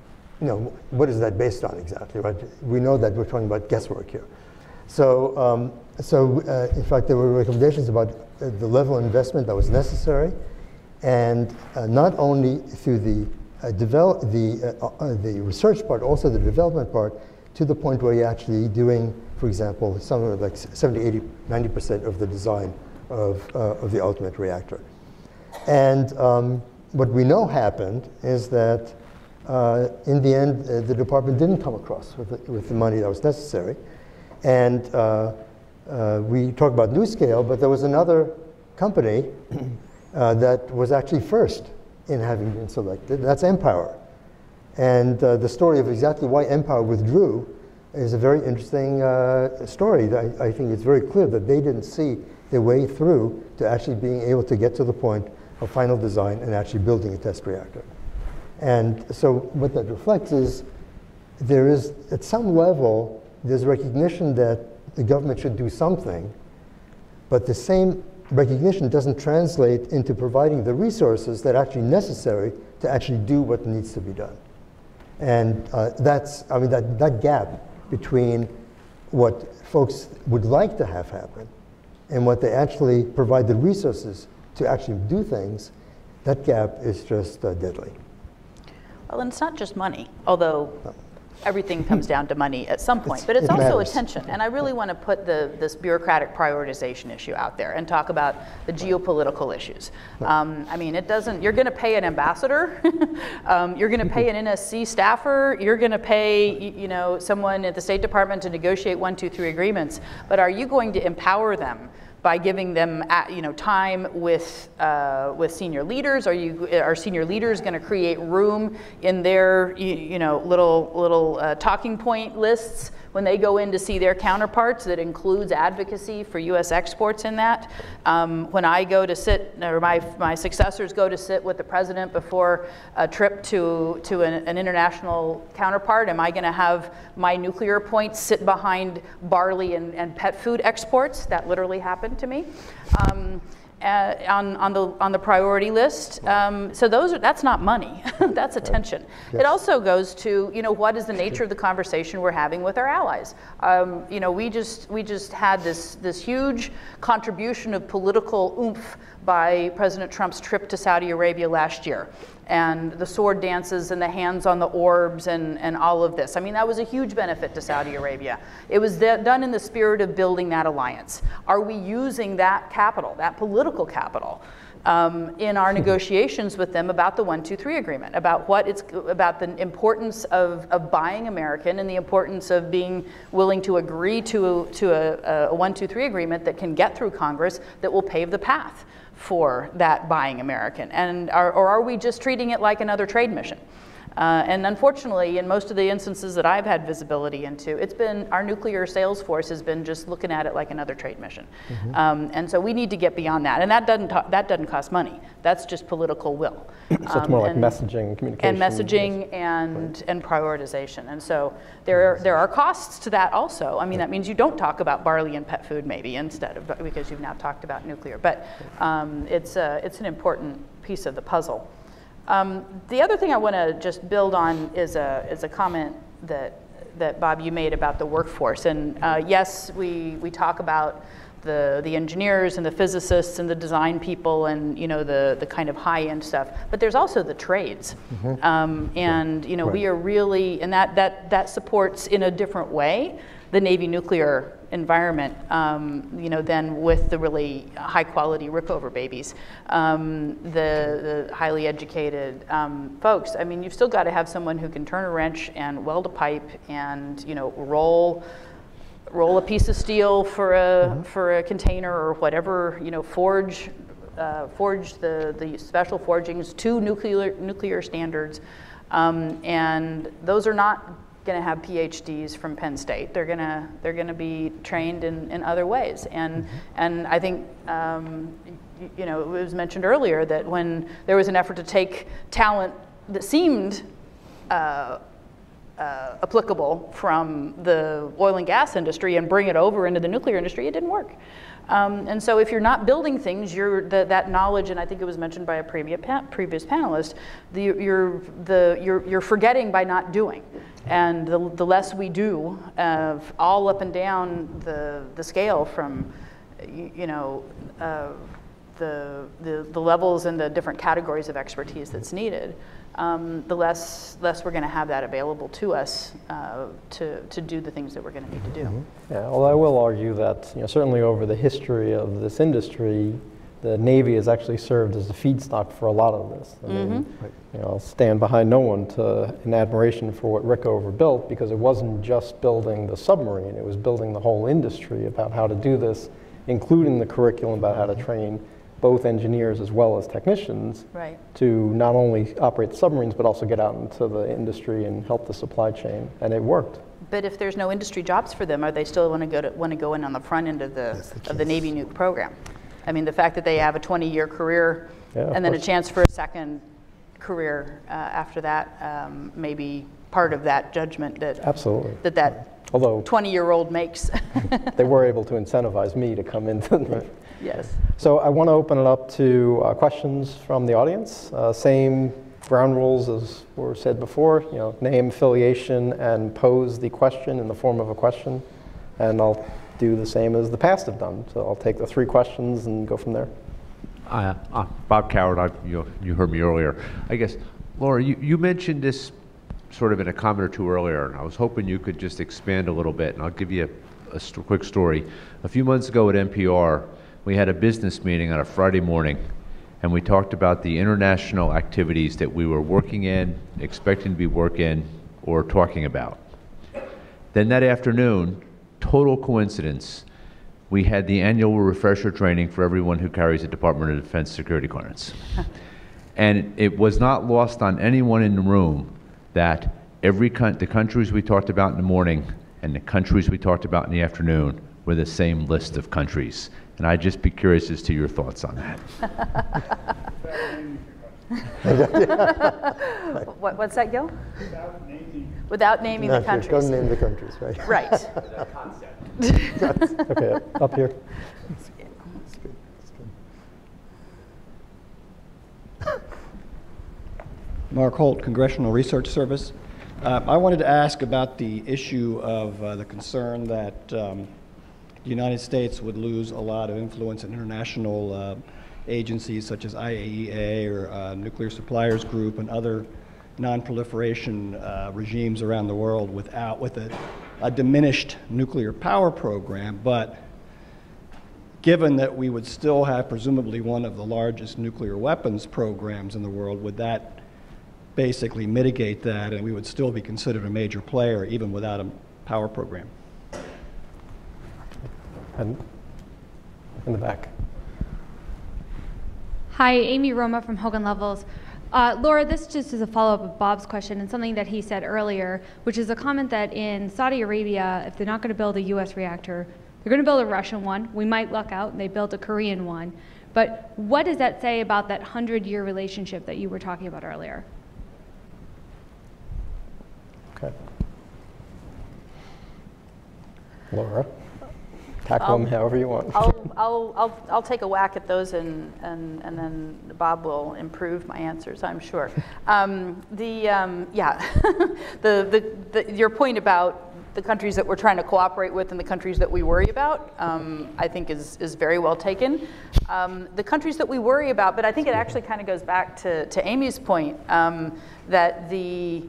what is that based on exactly, right? We know that we're talking about guesswork here. So, in fact, there were recommendations about the level of investment that was necessary, and not only through the research part, also the development part, to the point where you're actually doing, for example, somewhere like 70, 80, 90% of the design of the ultimate reactor. And what we know happened is that in the end, the department didn't come across with the money that was necessary. And we talk about NuScale, but there was another company that was actually first in having been selected. That's Empower. And the story of exactly why Empower withdrew is a very interesting story. I think it's very clear that they didn't see their way through to actually being able to get to the point of final design and actually building a test reactor. And so what that reflects is there is, at some level, there's recognition that the government should do something, but the same recognition doesn't translate into providing the resources that are actually necessary to actually do what needs to be done. And that gap between what folks would like to have happen and what they actually provide the resources to actually do things, that gap is just deadly. Well, and it's not just money, although everything comes down to money at some point, but it's also attention. And I really want to put this bureaucratic prioritization issue out there and talk about the geopolitical issues. I mean, it doesn't, you're going to pay an ambassador, you're going to pay an NSC staffer, you're going to pay, you know, someone at the State Department to negotiate 1, 2, 3 agreements, but are you going to empower them by giving them, you know, time with senior leaders? Are senior leaders going to create room in their, you know, little talking point lists when they go in to see their counterparts that includes advocacy for U.S. exports in that? When I go to sit, or my successors go to sit with the president before a trip to an international counterpart, am I going to have my nuclear points sit behind barley and pet food exports? That literally happened to me. On the priority list. So that's not money, that's attention. Yes. It also goes to, you know, what is the nature of the conversation we're having with our allies? You know, we just had this huge contribution of political oomph by President Trump's trip to Saudi Arabia last year, and the sword dances and the hands on the orbs and all of this. I mean, that was a huge benefit to Saudi Arabia. It was done in the spirit of building that alliance. Are we using that capital, that political capital, in our negotiations with them about the 1, 2, 3 agreement, about about the importance of buying American and the importance of being willing to agree to a 1, 2, 3 agreement that can get through Congress that will pave the path for that buying American? And or are we just treating it like another trade mission? And unfortunately, in most of the instances that I've had visibility into, it's been our nuclear sales force has been just looking at it like another trade mission. Mm-hmm. And so we need to get beyond that. And that doesn't cost money. That's just political will. So it's more like messaging, communication. And messaging and prioritization. And so there are costs to that also. I mean, that means you don't talk about barley and pet food maybe instead of, because you've now talked about nuclear. But it's an important piece of the puzzle. The other thing I want to just build on is a comment that Bob, you made about the workforce. And yes, we talk about the engineers and the physicists and the design people and, you know, the kind of high-end stuff, but there's also the trades. Mm-hmm. And, you know, we are really, and that supports in a different way the Navy nuclear environment, you know, than with the really high-quality Rickover babies, the highly educated folks. I mean, you've still got to have someone who can turn a wrench and weld a pipe and, you know, roll a piece of steel for a container or whatever, you know, forge the special forgings to nuclear standards, and those are not going to have PhDs from Penn State. They're going to be trained in other ways, and I think you know, it was mentioned earlier that when there was an effort to take talent that seemed applicable from the oil and gas industry and bring it over into the nuclear industry, it didn't work. And so if you're not building things, that knowledge, and I think it was mentioned by a previous panelist, you're forgetting by not doing. And the less we do, all up and down the scale from, you know, the levels and the different categories of expertise that's needed, the less we're going to have that available to us to do the things that we're going to need to do. Mm-hmm. Yeah, well, I will argue that, you know, certainly over the history of this industry, the Navy has actually served as the feedstock for a lot of this. I mean, you know, I'll stand behind no one in admiration for what Rickover built, because it wasn't just building the submarine, it was building the whole industry about how to do this, including the curriculum about how to train both engineers as well as technicians to not only operate the submarines but also get out into the industry and help the supply chain, and it worked. But if there's no industry jobs for them, are they still want to go in on the front end of the Navy nuke program? I mean, the fact that they have a 20-year career and then a chance for a second career after that may be part of that judgment that although 20-year-old makes. They were able to incentivize me to come into Yes. So I want to open it up to questions from the audience. Same ground rules as were said before. You know, name, affiliation, and pose the question in the form of a question. And I'll do the same as the past have done. So I'll take the 3 questions and go from there. Bob Coward, you heard me earlier. I guess, Laura, you mentioned this sort of in a comment or two earlier, and I was hoping you could just expand a little bit, and I'll give you a quick story. A few months ago at NPR, we had a business meeting on a Friday morning, and we talked about the international activities that we were working in, expecting to be working, or talking about. Then that afternoon, total coincidence, we had the annual refresher training for everyone who carries a Department of Defense security clearance. And it was not lost on anyone in the room that the countries we talked about in the morning and the countries we talked about in the afternoon were the same list of countries. And I'd just be curious as to your thoughts on that. What's that, Gil? Without naming the countries. Don't name the countries, right? Right. That concept. Okay, up here. That's good. That's good. Mark Holt, Congressional Research Service. I wanted to ask about the issue of the concern that the United States would lose a lot of influence in international agencies such as IAEA or Nuclear Suppliers Group and other non-proliferation regimes around the world with a diminished nuclear power program, but given that we would still have presumably one of the largest nuclear weapons programs in the world, would that basically mitigate that and we would still be considered a major player even without a power program? And in the back. Hi, Amy Roma from Hogan Lovells. Laura, this just is a follow-up of Bob's question and something that he said earlier, which is a comment that in Saudi Arabia, if they're not going to build a US reactor, they're going to build a Russian one. We might luck out and they built a Korean one. But what does that say about that 100-year relationship that you were talking about earlier? Okay. Laura, tackle them however you want. I'll take a whack at those and then Bob will improve my answers, I'm sure. Your point about the countries that we're trying to cooperate with and the countries that we worry about, I think is very well taken. The countries that we worry about, but I think it actually kind of goes back to Amy's point, that the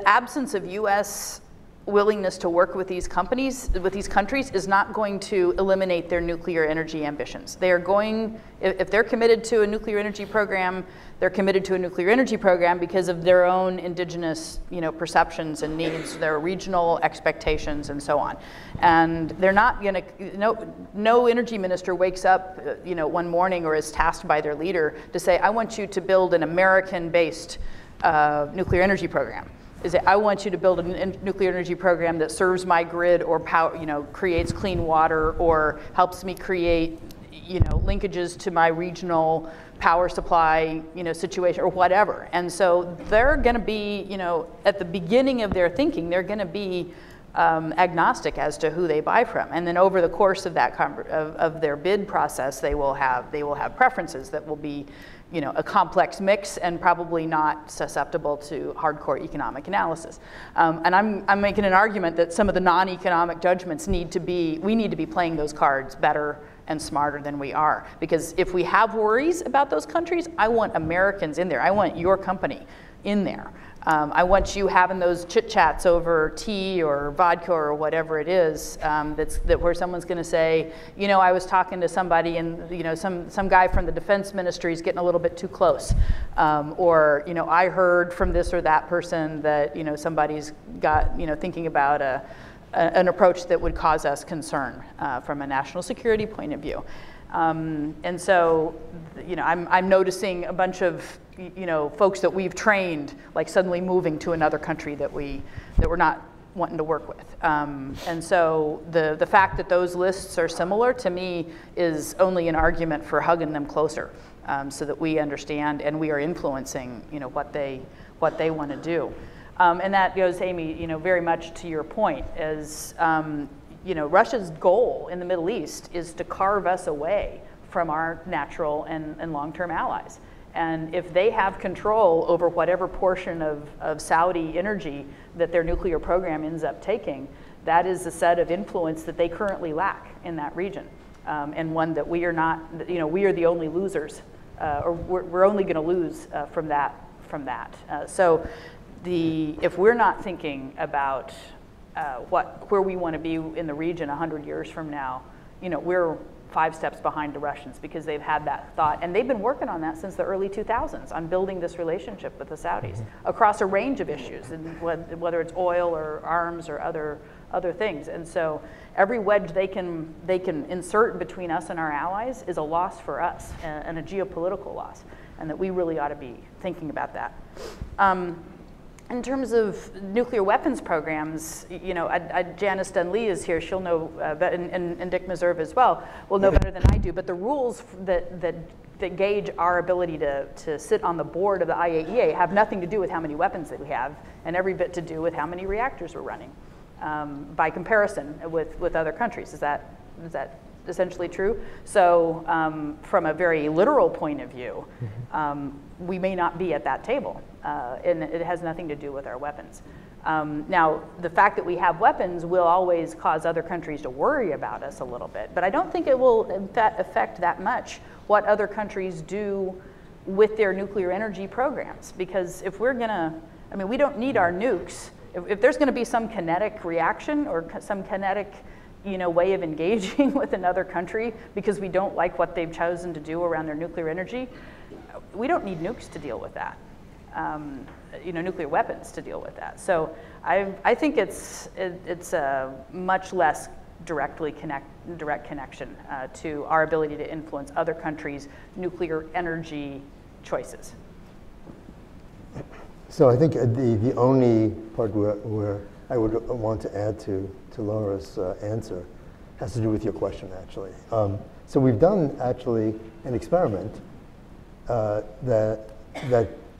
absence of U.S. willingness to work with these countries is not going to eliminate their nuclear energy ambitions. They are going, if they're committed to a nuclear energy program, they're committed to a nuclear energy program because of their own indigenous, perceptions and needs, their regional expectations and so on. And they're not going to, no energy minister wakes up, one morning or is tasked by their leader to say, I want you to build an American-based nuclear energy program. Is that I want you to build a nuclear energy program that serves my grid or power, creates clean water or helps me create, linkages to my regional power supply, situation or whatever. And so they're going to be, at the beginning of their thinking, they're going to be agnostic as to who they buy from. And then over the course of that of their bid process, they will have preferences that will be, a complex mix and probably not susceptible to hardcore economic analysis. And I'm making an argument that some of the non-economic judgments we need to be playing those cards better and smarter than we are. Because if we have worries about those countries, I want Americans in there. I want your company in there. I want you having those chit-chats over tea or vodka or whatever it is, where someone's going to say, I was talking to somebody and some guy from the defense ministry is getting a little bit too close, or I heard from this or that person that somebody's got thinking about an approach that would cause us concern from a national security point of view. And so, I'm noticing a bunch of, folks that we've trained, like suddenly moving to another country that we're not wanting to work with. And so the fact that those lists are similar to me is only an argument for hugging them closer, so that we understand and we are influencing, what they want to do. And that goes, Amy, very much to your point, is Russia's goal in the Middle East is to carve us away from our natural and long-term allies. And if they have control over whatever portion of Saudi energy that their nuclear program ends up taking, that is a set of influence that they currently lack in that region. And one that we are not, we are the only losers, or we're only going to lose from that. So if we're not thinking about where we want to be in the region 100 years from now, we're 5 steps behind the Russians because they've had that thought. And they've been working on that since the early 2000s, on building this relationship with the Saudis across a range of issues, and whether it's oil or arms or other things. And so every wedge they can insert between us and our allies is a loss for us, and a geopolitical loss, and that we really ought to be thinking about that. In terms of nuclear weapons programs, Janice Dunley is here. She'll know, and Dick Meserve as well, will know better than I do. But the rules that gauge our ability to sit on the board of the IAEA have nothing to do with how many weapons that we have, and every bit to do with how many reactors we're running, by comparison with other countries. Is that essentially true? So from a very literal point of view, we may not be at that table, and it has nothing to do with our weapons. Now, the fact that we have weapons will always cause other countries to worry about us a little bit, but I don't think it will affect that much what other countries do with their nuclear energy programs, because if we're gonna, we don't need our nukes. If there's gonna be some kinetic reaction or some kinetic way of engaging with another country because we don't like what they've chosen to do around their nuclear energy, we don't need nukes to deal with that. Nuclear weapons to deal with that. So I think it's a much less direct connection to our ability to influence other countries' nuclear energy choices. So I think the only part where I would want to add to Laura's answer has to do with your question, actually. So we've done actually an experiment that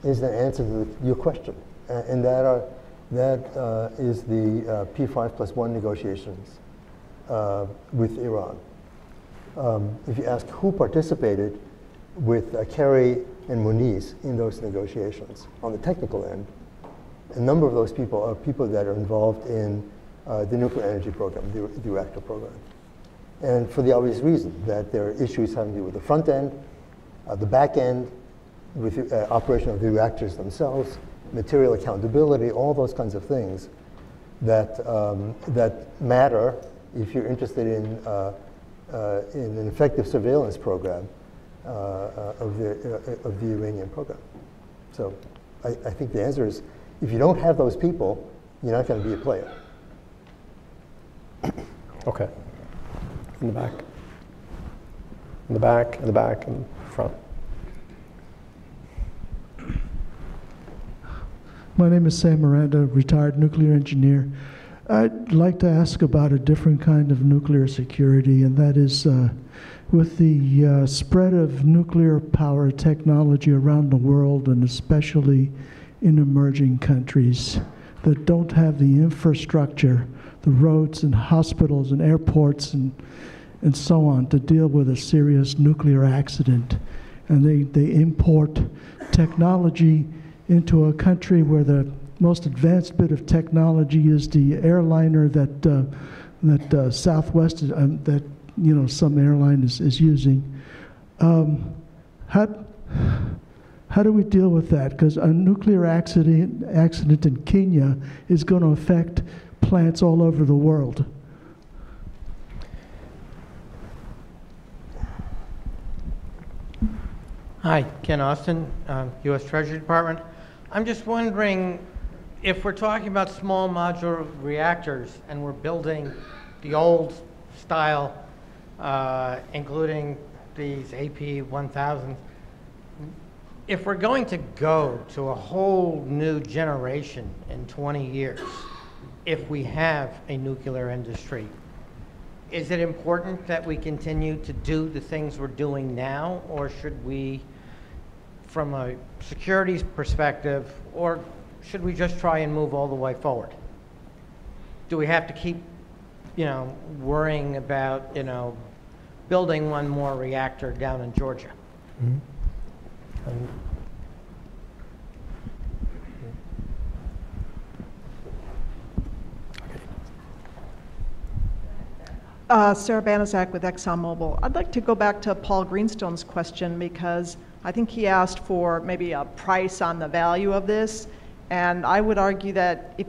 is the answer to your question, and that is the P5+1 negotiations with Iran. If you ask who participated with Kerry and Muniz in those negotiations on the technical end, a number of those people are people that are involved in the nuclear energy program, the reactor program. And for the obvious reason that there are issues having to do with the front end, the back end, with the operation of the reactors themselves, material accountability, all those kinds of things that matter if you're interested in an effective surveillance program of the Iranian program. So I think the answer is, if you don't have those people, you're not going to be a player. Okay. In the back. In the back, in the back, in the front. My name is Sam Miranda, retired nuclear engineer. I'd like to ask about a different kind of nuclear security, and that is with the spread of nuclear power technology around the world, and especially in emerging countries that don't have the infrastructure, the roads and hospitals and airports and so on to deal with a serious nuclear accident. And they import technology into a country where the most advanced bit of technology is the airliner that Southwest, that some airline is using. How do we deal with that? Because a nuclear accident in Kenya is going to affect plants all over the world. Hi, Ken Austin, U.S. Treasury Department. I'm just wondering if we're talking about small modular reactors and we're building the old style, including these AP1000s, if we're going to go to a whole new generation in 20 years, if we have a nuclear industry, is it important that we continue to do the things we're doing now, or should we, from a securities perspective, or should we just try and move all the way forward? Do we have to keep, worrying about, building one more reactor down in Georgia? Mm-hmm. Sarah Banaszak with ExxonMobil. I'd like to go back to Paul Greenstone's question, because I think he asked for maybe a price on the value of this. And I would argue that if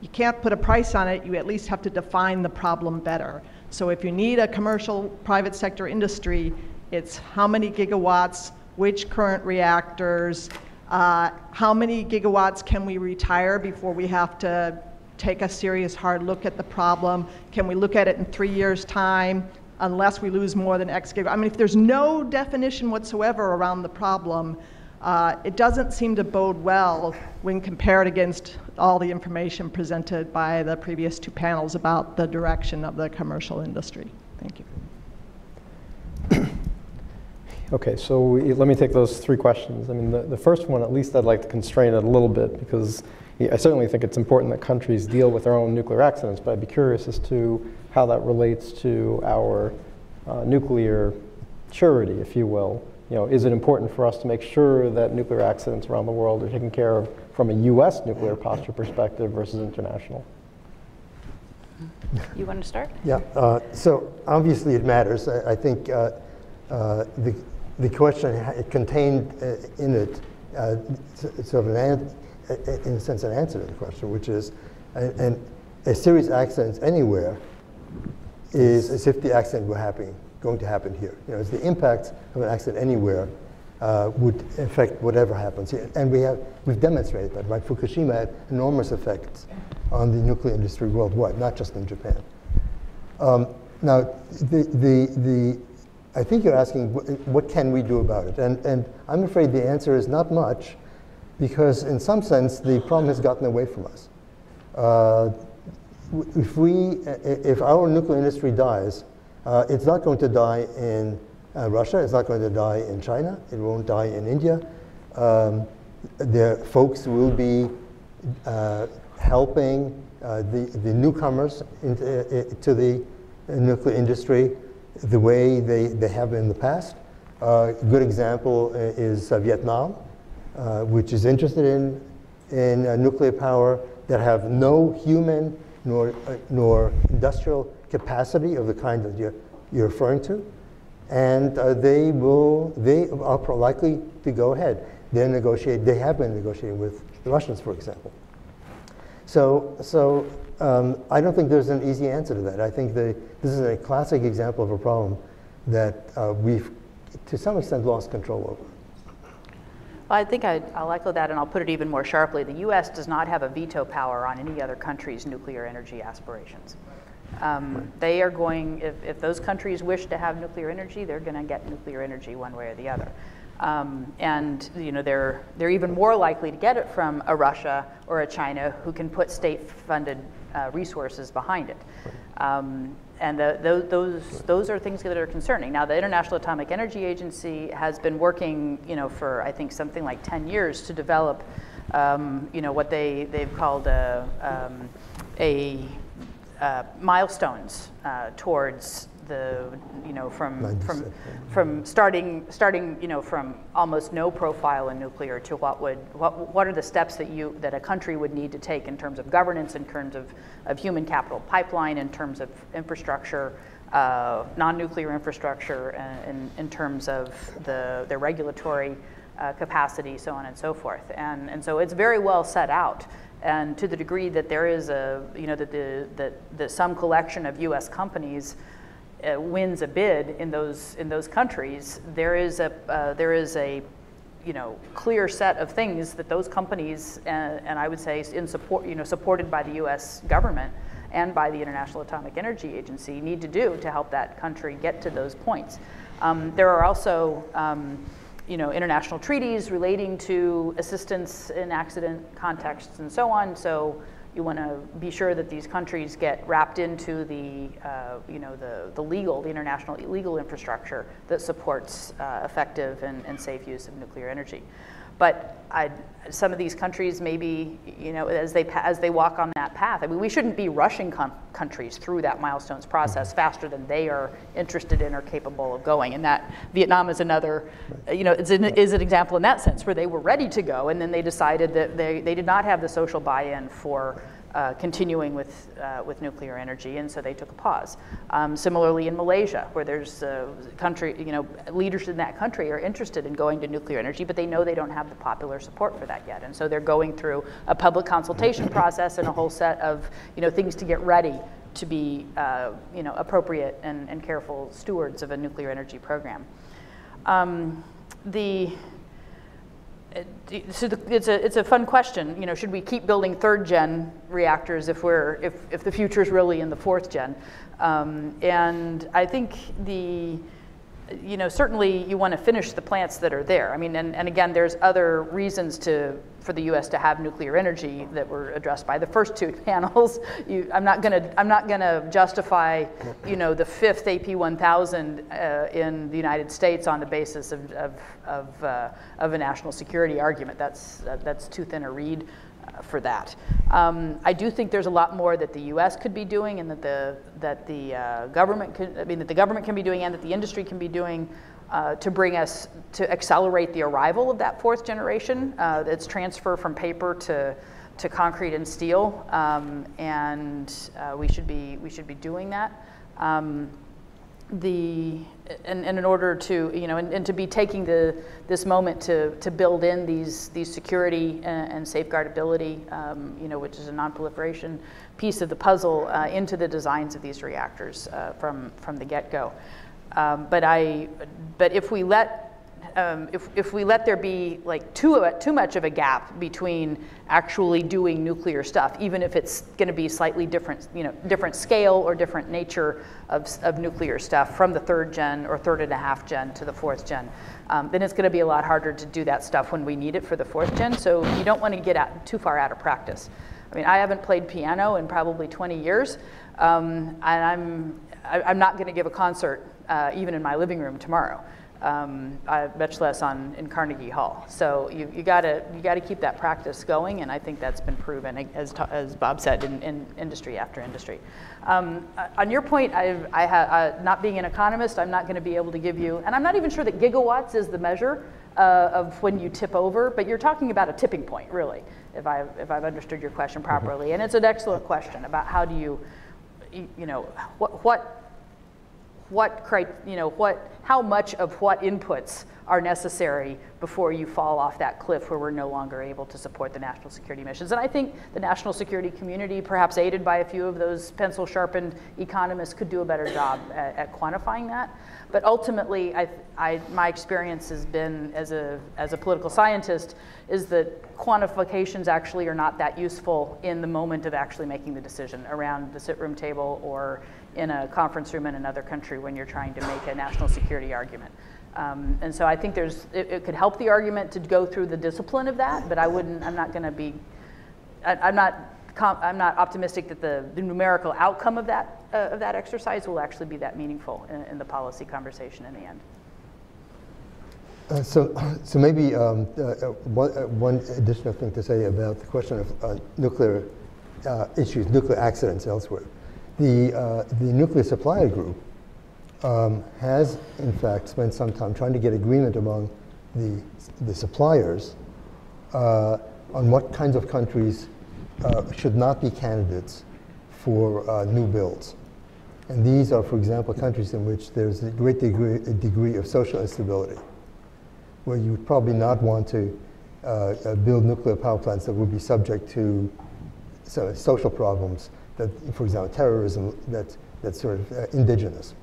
you can't put a price on it, you at least have to define the problem better. So if you need a commercial private sector industry, it's how many gigawatts, which current reactors, how many gigawatts can we retire before we have to take a serious hard look at the problem? Can we look at it in 3 years' time unless we lose more than X gigawatts? I mean, if there's no definition whatsoever around the problem, it doesn't seem to bode well when compared against all the information presented by the previous two panels about the direction of the commercial industry. Thank you. Okay, so let me take those three questions. I mean, the first one, at least I'd like to constrain it a little bit, because I certainly think it's important that countries deal with their own nuclear accidents, but I'd be curious as to how that relates to our nuclear surety, if you will. You know, is it important for us to make sure that nuclear accidents around the world are taken care of from a U.S. nuclear posture perspective versus international? You want to start? Yeah, so obviously it matters. I think the question contained in it sort of in a sense an answer to the question, which is a serious accident anywhere is as if the accident were going to happen here. You know, it's the impact of an accident anywhere would affect whatever happens here. And we've demonstrated that, right? Fukushima had enormous effects on the nuclear industry worldwide, not just in Japan. Now, I think you're asking, what can we do about it? And I'm afraid the answer is not much, because in some sense, the problem has gotten away from us. If our nuclear industry dies, it's not going to die in Russia, it's not going to die in China, it won't die in India. The folks will be helping the newcomers to the nuclear industry the way they have in the past. A good example is Vietnam, which is interested in nuclear power that have no human nor industrial capacity of the kind that you're referring to, and they are likely to go ahead. They have been negotiating with the Russians, for example. So I don't think there's an easy answer to that. I think this is a classic example of a problem that we've, to some extent, lost control over. Well, I think I'll echo that, and I'll put it even more sharply. The U.S. does not have a veto power on any other country's nuclear energy aspirations. They are going, if those countries wish to have nuclear energy, they're going to get nuclear energy one way or the other. And you know, they're even more likely to get it from a Russia or a China who can put state-funded resources behind it. And those are things that are concerning. Now, the International Atomic Energy Agency has been working, you know, for I think something like 10 years to develop, you know, what they've called milestones towards the, you know, from starting, you know, from almost no profile in nuclear to what are the steps that a country would need to take in terms of governance, in terms of human capital pipeline, in terms of infrastructure, non-nuclear infrastructure, in terms of the regulatory capacity, so on and so forth. And so it's very well set out. And to the degree that there is that some collection of U.S. companies wins a bid in those countries, there is a you know, clear set of things that those companies and I would say supported by the U.S. government and by the International Atomic Energy Agency need to do to help that country get to those points. There are also you know, international treaties relating to assistance in accident contexts and so on. So you want to be sure that these countries get wrapped into the international legal infrastructure that supports effective and safe use of nuclear energy. But some of these countries, maybe, you know, as they walk on that path, I mean, we shouldn't be rushing countries through that milestones process faster than they are interested in or capable of going. And that Vietnam is another, you know, is an example in that sense, where they were ready to go, and then they decided that they did not have the social buy-in for continuing with nuclear energy, and so they took a pause. Similarly, in Malaysia, where there's country, leaders in that country are interested in going to nuclear energy, but they know they don't have the popular support for that yet, and so they're going through a public consultation process and a whole set of things to get ready to be appropriate and careful stewards of a nuclear energy program. It's a fun question. Should we keep building third-gen reactors if the future is really in the fourth-gen? And I think certainly you want to finish the plants that are there. I mean, and again, there's other reasons for the U.S. to have nuclear energy that were addressed by the first two panels. I'm not gonna justify, the fifth AP1000 in the United States on the basis of a national security argument. That's too thin a reed for that. I do think there's a lot more that the U.S. could be doing, and that the government can be doing, and that the industry can be doing to accelerate the arrival of that fourth generation. Its transfer from paper to concrete and steel, and we should be doing that. And in order to, and to be taking this moment to build in these security and safeguardability, which is a non-proliferation piece of the puzzle into the designs of these reactors from the get-go. But if we let there be like too much of a gap between actually doing nuclear stuff, even if it's going to be slightly different, different scale or different nature of nuclear stuff from the third gen or third and a half gen to the fourth gen, then it's going to be a lot harder to do that stuff when we need it for the fourth gen. So you don't want to get too far out of practice. I mean, I haven't played piano in probably 20 years, and I'm not going to give a concert even in my living room tomorrow. Much less in Carnegie Hall. So you gotta keep that practice going, and I think that's been proven, as Bob said, in industry after industry. On your point, not being an economist, I'm not going to be able to give you, and I'm not even sure that gigawatts is the measure of when you tip over, but you're talking about a tipping point, really, if I've understood your question properly. And it's an excellent question about how do you, how much of what inputs are necessary before you fall off that cliff where we're no longer able to support the national security missions. And I think the national security community, perhaps aided by a few of those pencil-sharpened economists, could do a better job at quantifying that. But ultimately, my experience has been, as a political scientist, is that quantifications actually are not that useful in the moment of actually making the decision around the sit-room table or in a conference room in another country when you're trying to make a national security argument. And so I think it could help the argument to go through the discipline of that, but I'm not optimistic that the numerical outcome of that exercise will actually be that meaningful in the policy conversation in the end. So maybe one additional thing to say about the question of nuclear issues, nuclear accidents elsewhere. The nuclear supplier group has, in fact, spent some time trying to get agreement among the suppliers on what kinds of countries should not be candidates for new builds. And these are, for example, countries in which there's a great degree of social instability, where you would probably not want to build nuclear power plants that would be subject to social problems, that, for example, terrorism, that's sort of indigenous.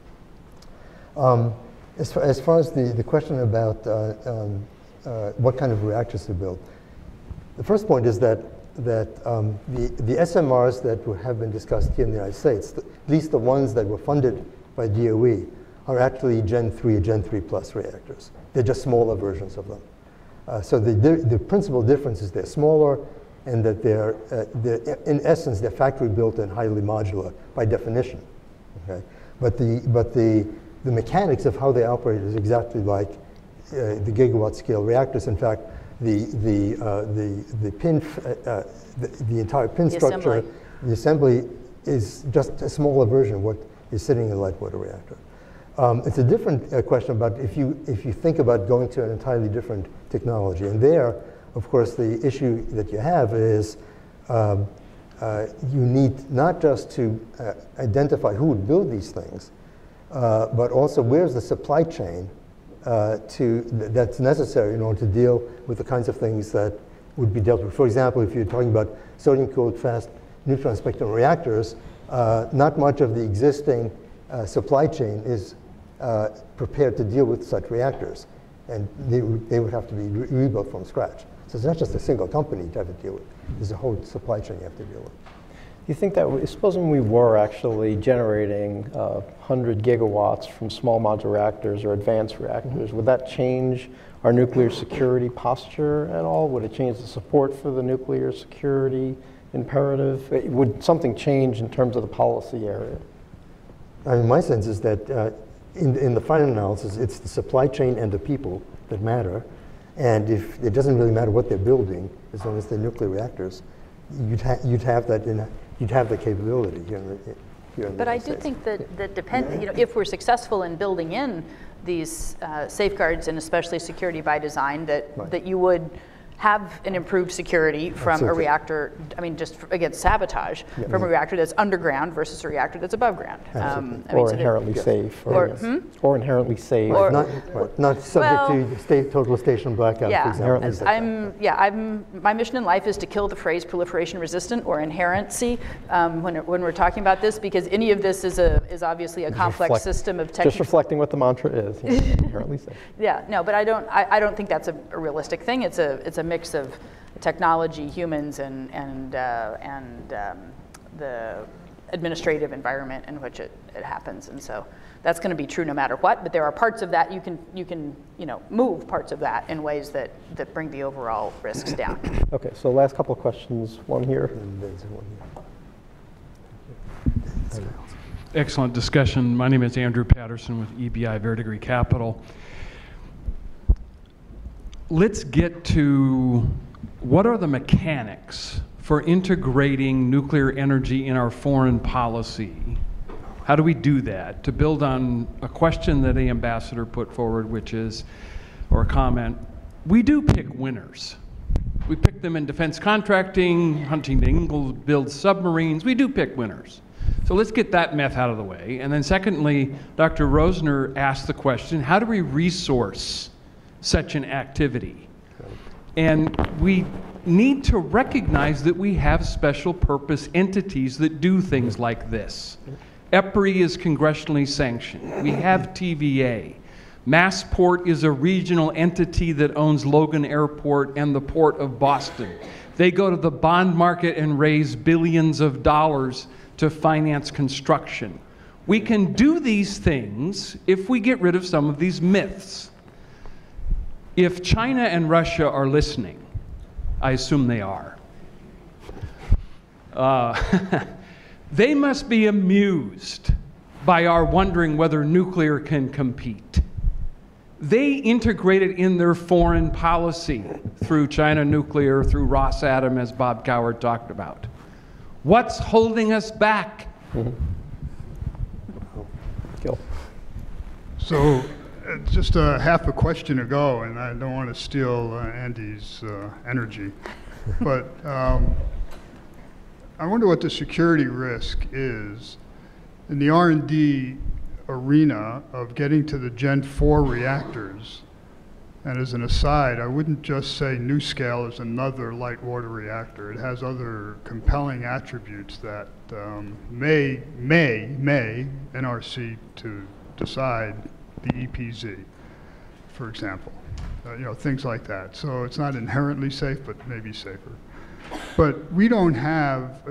As far as the question about what kind of reactors to build, the first point is that the SMRs that have been discussed here in the United States, at least the ones that were funded by DOE, are actually Gen 3 or Gen 3 plus reactors. They're just smaller versions of them. So the principal difference is they're smaller, and that they're in essence, they're factory built and highly modular by definition. Okay? But the mechanics of how they operate is exactly like the gigawatt scale reactors. In fact, the entire pin structure, the assembly is just a smaller version of what is sitting in a light water reactor. It's a different question about if you think about going to an entirely different technology. And there, of course, the issue that you have is you need not just to identify who would build these things, but also where's the supply chain that's necessary in order to deal with the kinds of things that would be dealt with. For example, if you're talking about sodium-cooled fast neutron spectrum reactors, not much of the existing supply chain is prepared to deal with such reactors, and they would have to be rebuilt from scratch. So it's not just a single company you have to deal with. There's a whole supply chain you have to deal with. You think that, supposing we were actually generating 100 gigawatts from small modular reactors or advanced reactors, would that change our nuclear security posture at all? Would it change the support for the nuclear security imperative? Would something change in terms of the policy area? I mean, my sense is that in the final analysis, it's the supply chain and the people that matter. And if it doesn't really matter what they're building, as long as they're nuclear reactors, you'd have the capability here in the But I do think that if we're successful in building in these safeguards and especially security by design, that you would have an improved security from a reactor, I mean, just against sabotage, from a reactor that's underground versus a reactor that's above ground. Or inherently safe. Or inherently safe. Or not subject to total station blackout, for example. My mission in life is to kill the phrase proliferation resistant or inherency when we're talking about this, because any of this is obviously a complex system of technical. Just reflecting what the mantra is, inherently safe. Yeah, no, but I don't think that's a realistic thing. It's a mix of technology, humans, and the administrative environment in which it happens, and so that's going to be true no matter what. But there are parts of that you can move parts of that in ways that bring the overall risks down. Okay, so last couple of questions. One here. Excellent discussion. My name is Andrew Patterson with EBI Verdigris Capital. Let's get to what are the mechanics for integrating nuclear energy in our foreign policy. How do we do that? To build on a question that the ambassador put forward, which is, or a comment, we do pick winners. We pick them in defense contracting, Huntington Ingalls builds submarines. We do pick winners. So let's get that myth out of the way. And then secondly, Dr. Rosner asked the question, how do we resource such an activity? And we need to recognize that we have special purpose entities that do things like this. EPRI is congressionally sanctioned. We have TVA. Massport is a regional entity that owns Logan Airport and the Port of Boston. They go to the bond market and raise billions of dollars to finance construction. We can do these things if we get rid of some of these myths. If China and Russia are listening, I assume they are, they must be amused by our wondering whether nuclear can compete. They integrate it in their foreign policy through China Nuclear, through Rosatom, as Bob Coward talked about. What's holding us back? Gil. So, just half a question ago, and I don't want to steal Andy's energy, but I wonder what the security risk is in the R&D arena of getting to the Gen 4 reactors. And as an aside, I wouldn't just say NuScale is another light water reactor. It has other compelling attributes that may NRC to decide the EPZ, for example, things like that. So it's not inherently safe, but maybe safer. But we don't have,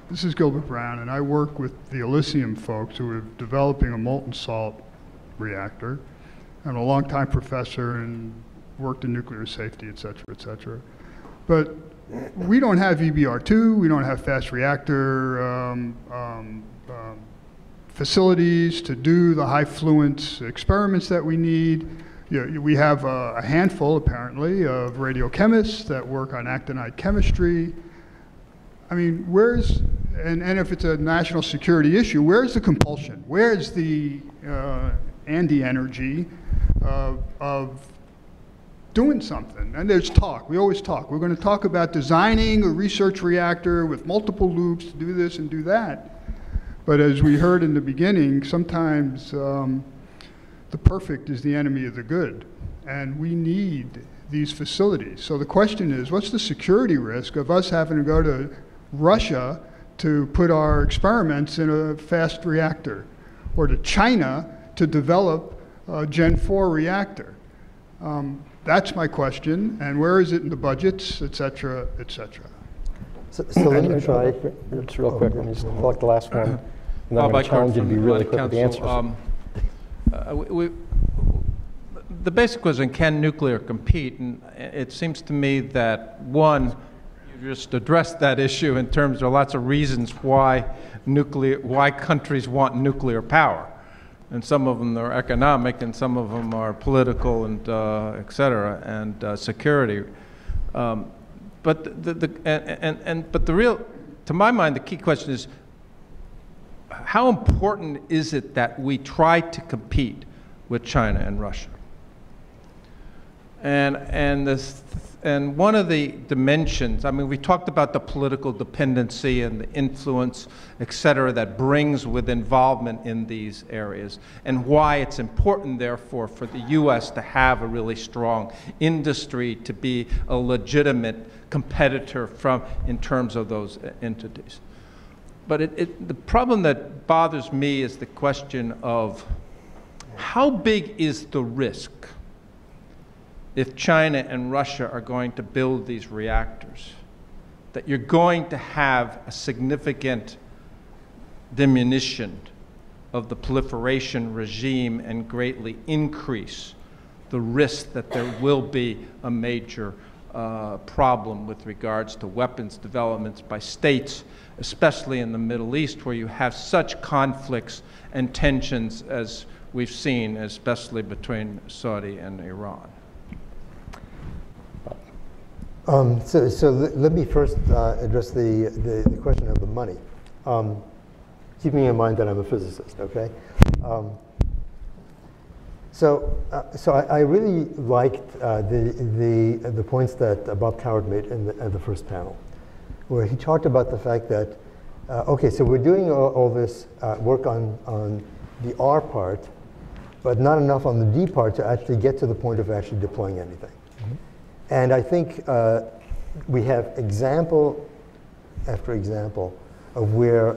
this is Gilbert Brown, and I work with the Elysium folks who are developing a molten salt reactor. I'm a longtime professor and worked in nuclear safety, et cetera, et cetera. But we don't have EBR2, we don't have fast reactor facilities to do the high fluence experiments that we need. We have a handful, apparently, of radiochemists that work on actinide chemistry. I mean, and if it's a national security issue, where's the compulsion? Where's the Andy energy of doing something. And there's talk. We always talk. We're going to talk about designing a research reactor with multiple loops to do this and do that. But as we heard in the beginning, sometimes the perfect is the enemy of the good. And we need these facilities. So the question is, what's the security risk of us having to go to Russia to put our experiments in a fast reactor, or to China to develop a Gen 4 reactor? That's my question, and where is it in the budgets, et cetera, et cetera? So let me try, just real quick, let me just collect the last one, and then I'm going to challenge you to be really quick with the answers. The basic question, can nuclear compete? And it seems to me that, one, you just addressed that issue in terms of lots of reasons why countries want nuclear power. And some of them are economic, and some of them are political, and et cetera, and security. But the real, to my mind, the key question is, how important is it that we try to compete with China and Russia? And one of the dimensions, I mean, we talked about the political dependency and the influence, et cetera, that brings with involvement in these areas, and why it's important, therefore, for the U.S. to have a really strong industry to be a legitimate competitor in terms of those entities. But the problem that bothers me is the question of how big is the risk if China and Russia are going to build these reactors, that you're going to have a significant diminution of the proliferation regime and greatly increase the risk that there will be a major problem with regards to weapons developments by states, especially in the Middle East, where you have such conflicts and tensions as we've seen, especially between Saudi and Iran. So let me first address the question of the money, keeping in mind that I'm a physicist, okay? So I really liked the points that Bob Coward made in the first panel, where he talked about the fact that, okay, so we're doing all this work on the R part, but not enough on the D part to actually get to the point of actually deploying anything. And I think we have example after example of where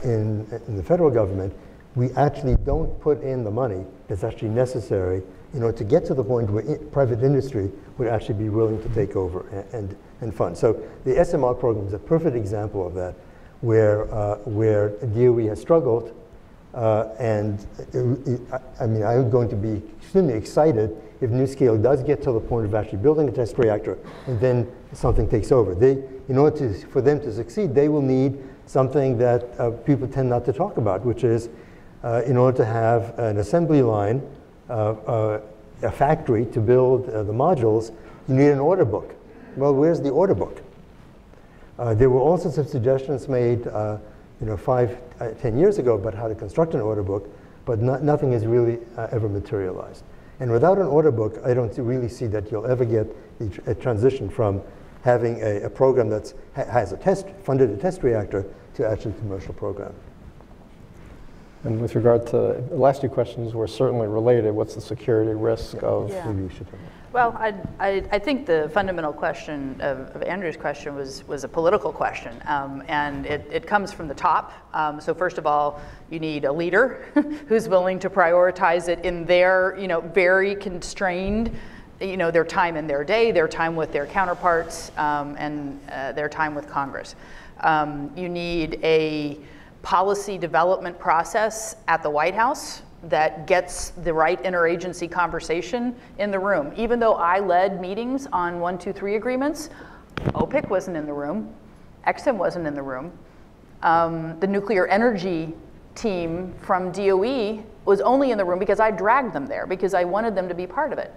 in the federal government, we actually don't put in the money that's actually necessary in order to get to the point where private industry would actually be willing to take over and fund. So the SMR program is a perfect example of that, where DOE has struggled, and I mean, I'm going to be extremely excited if NuScale does get to the point of actually building a test reactor, and then something takes over. In order for them to succeed, they will need something that people tend not to talk about, which is in order to have an assembly line, a factory to build the modules, you need an order book. Well, where's the order book? There were all sorts of suggestions made 5-10 years ago about how to construct an order book, but nothing has really ever materialized. And without an order book, I don't really see that you'll ever get a transition from having a program that has funded a test reactor to actually a commercial program. And with regard to the last two questions were certainly related. What's the security risk of? Yeah. Maybe you should. Well, I think the fundamental question of Andrew's question was a political question, and it comes from the top. So first of all, you need a leader who's willing to prioritize it in their, very constrained, their time in their day, their time with their counterparts, and their time with Congress. You need a policy development process at the White House that gets the right interagency conversation in the room. Even though I led meetings on 123 agreements, OPIC wasn't in the room, EXIM wasn't in the room. The nuclear energy team from DOE was only in the room because I dragged them there, because I wanted them to be part of it.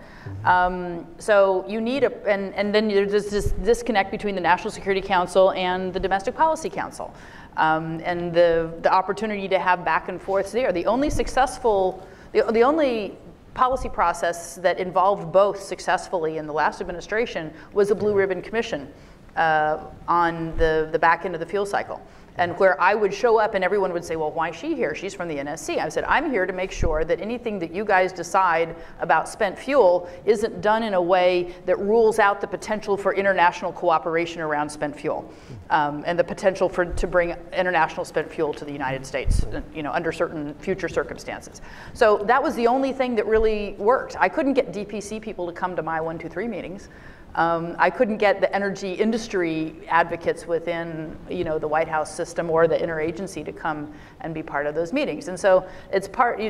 So you need and then there's this disconnect between the National Security Council and the Domestic Policy Council. And the opportunity to have back and forths there. The only successful, the only policy process that involved both successfully in the last administration was a Blue Ribbon Commission on the back end of the fuel cycle. And where I would show up and everyone would say, well, why is she here? She's from the NSC. I said, I'm here to make sure that anything that you guys decide about spent fuel isn't done in a way that rules out the potential for international cooperation around spent fuel, and the potential to bring international spent fuel to the United States, under certain future circumstances. So that was the only thing that really worked. I couldn't get DPC people to come to my 123 meetings. I couldn't get the energy industry advocates within, the White House system or the interagency to come and be part of those meetings. And so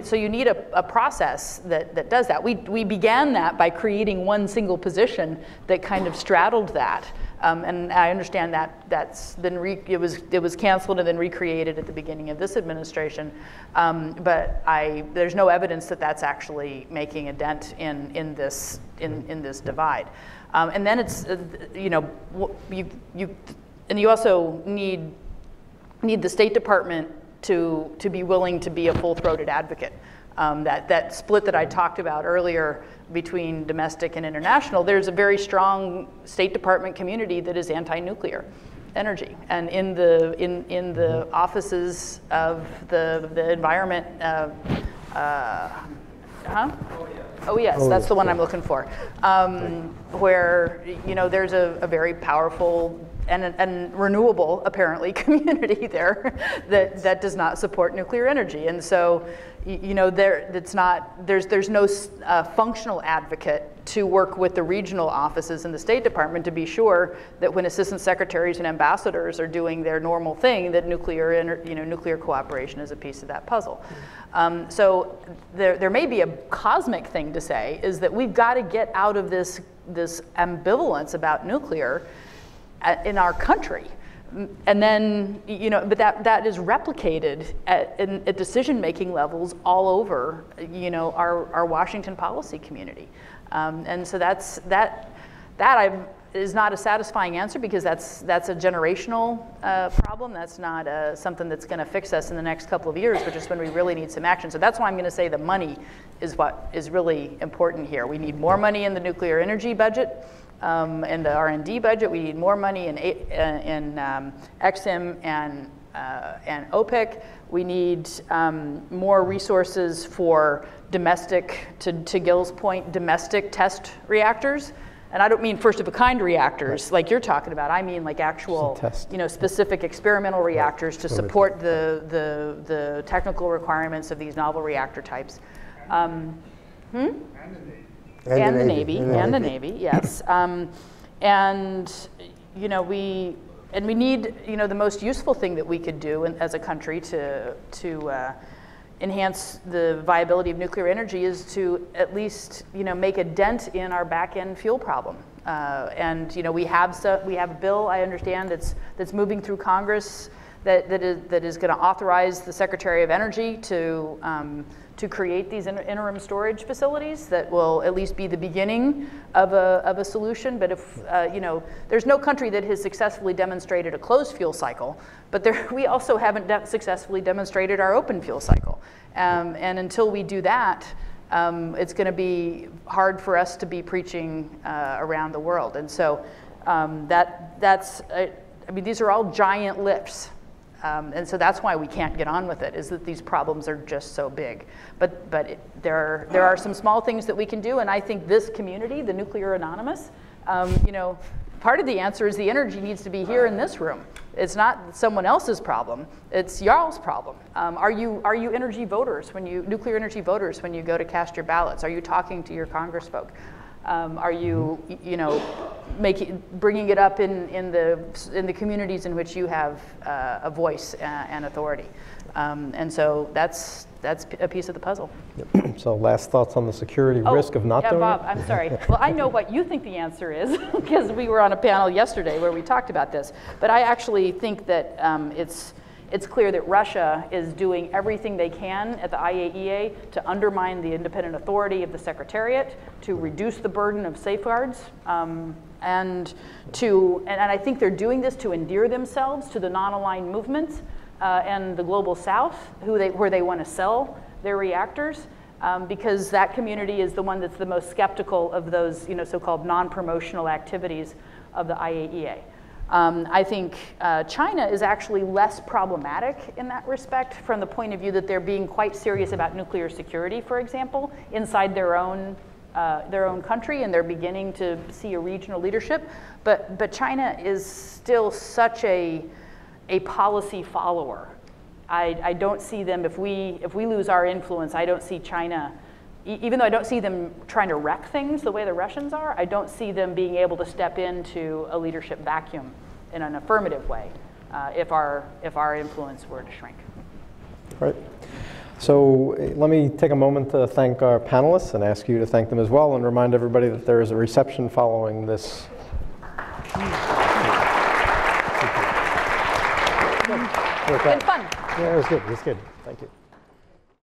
so you need a process that does that. We began that by creating one single position that kind of straddled that. And I understand that that's been it was canceled and then recreated at the beginning of this administration. But there's no evidence that that's actually making a dent in this divide. And then it's, you also need the State Department to be willing to be a full-throated advocate. That split that I talked about earlier between domestic and international, there's a very strong State Department community that is anti-nuclear energy. And in the offices of the environment, Oh yes, that's the one I'm looking for. Where there's a very powerful and renewable, apparently, community there that does not support nuclear energy, and so there's no functional advocate to work with the regional offices in the State Department to be sure that when assistant secretaries and ambassadors are doing their normal thing, that nuclear cooperation is a piece of that puzzle. So there may be a cosmic thing to say, is that we've got to get out of this ambivalence about nuclear in our country. And then, but that is replicated at decision-making levels all over, our Washington policy community. And so that is not a satisfying answer, because that's a generational problem. That's not something that's going to fix us in the next couple of years, but just when we really need some action. So that's why I'm going to say the money is what is really important here. We need more money in the nuclear energy budget. In the R&D budget, we need more money in EXIM and OPIC. We need more resources for domestic, to Gil's point, domestic test reactors. And I don't mean first-of-a-kind reactors like you're talking about. I mean like actual, specific experimental reactors to support the technical requirements of these novel reactor types. And the Navy, yes. And we need, the most useful thing that we could do as a country to enhance the viability of nuclear energy is to at least, make a dent in our back-end fuel problem. And we have a bill, I understand, that's moving through Congress that is going to authorize the Secretary of Energy to create these interim storage facilities that will at least be the beginning of a solution. But if, there's no country that has successfully demonstrated a closed fuel cycle, but we also haven't successfully demonstrated our open fuel cycle. And until we do that, it's going to be hard for us to be preaching around the world. And so these are all giant lifts. And so that's why we can't get on with it, is that these problems are just so big. But there are some small things that we can do, and I think this community, the Nuclear Anonymous, part of the answer is the energy needs to be here in this room. It's not someone else's problem, it's y'all's problem. Are you energy voters, nuclear energy voters, when you go to cast your ballots? Are you talking to your congressfolk? Are you, bringing it up in the communities in which you have a voice and authority? And so that's a piece of the puzzle. Yep. So last thoughts on the security risk of not doing Bob, it? I'm sorry. Well, I know what you think the answer is, because we were on a panel yesterday where we talked about this. But I actually think that it's clear that Russia is doing everything they can at the IAEA to undermine the independent authority of the Secretariat, to reduce the burden of safeguards, and I think they're doing this to endear themselves to the non-aligned movements and the global South, where they want to sell their reactors. because that community is the one that's the most skeptical of those, so-called non-promotional activities of the IAEA. I think China is actually less problematic in that respect from the point of view that they're being quite serious about nuclear security, for example, inside their own country, and they're beginning to see a regional leadership. But China is still such a policy follower. I don't see them, if we lose our influence, I don't see China, even though I don't see them trying to wreck things the way the Russians are, I don't see them being able to step into a leadership vacuum in an affirmative way if our influence were to shrink. All right. So let me take a moment to thank our panelists and ask you to thank them as well, and remind everybody that there is a reception following this. It's been fun. Yeah, it was good. It was good. Thank you.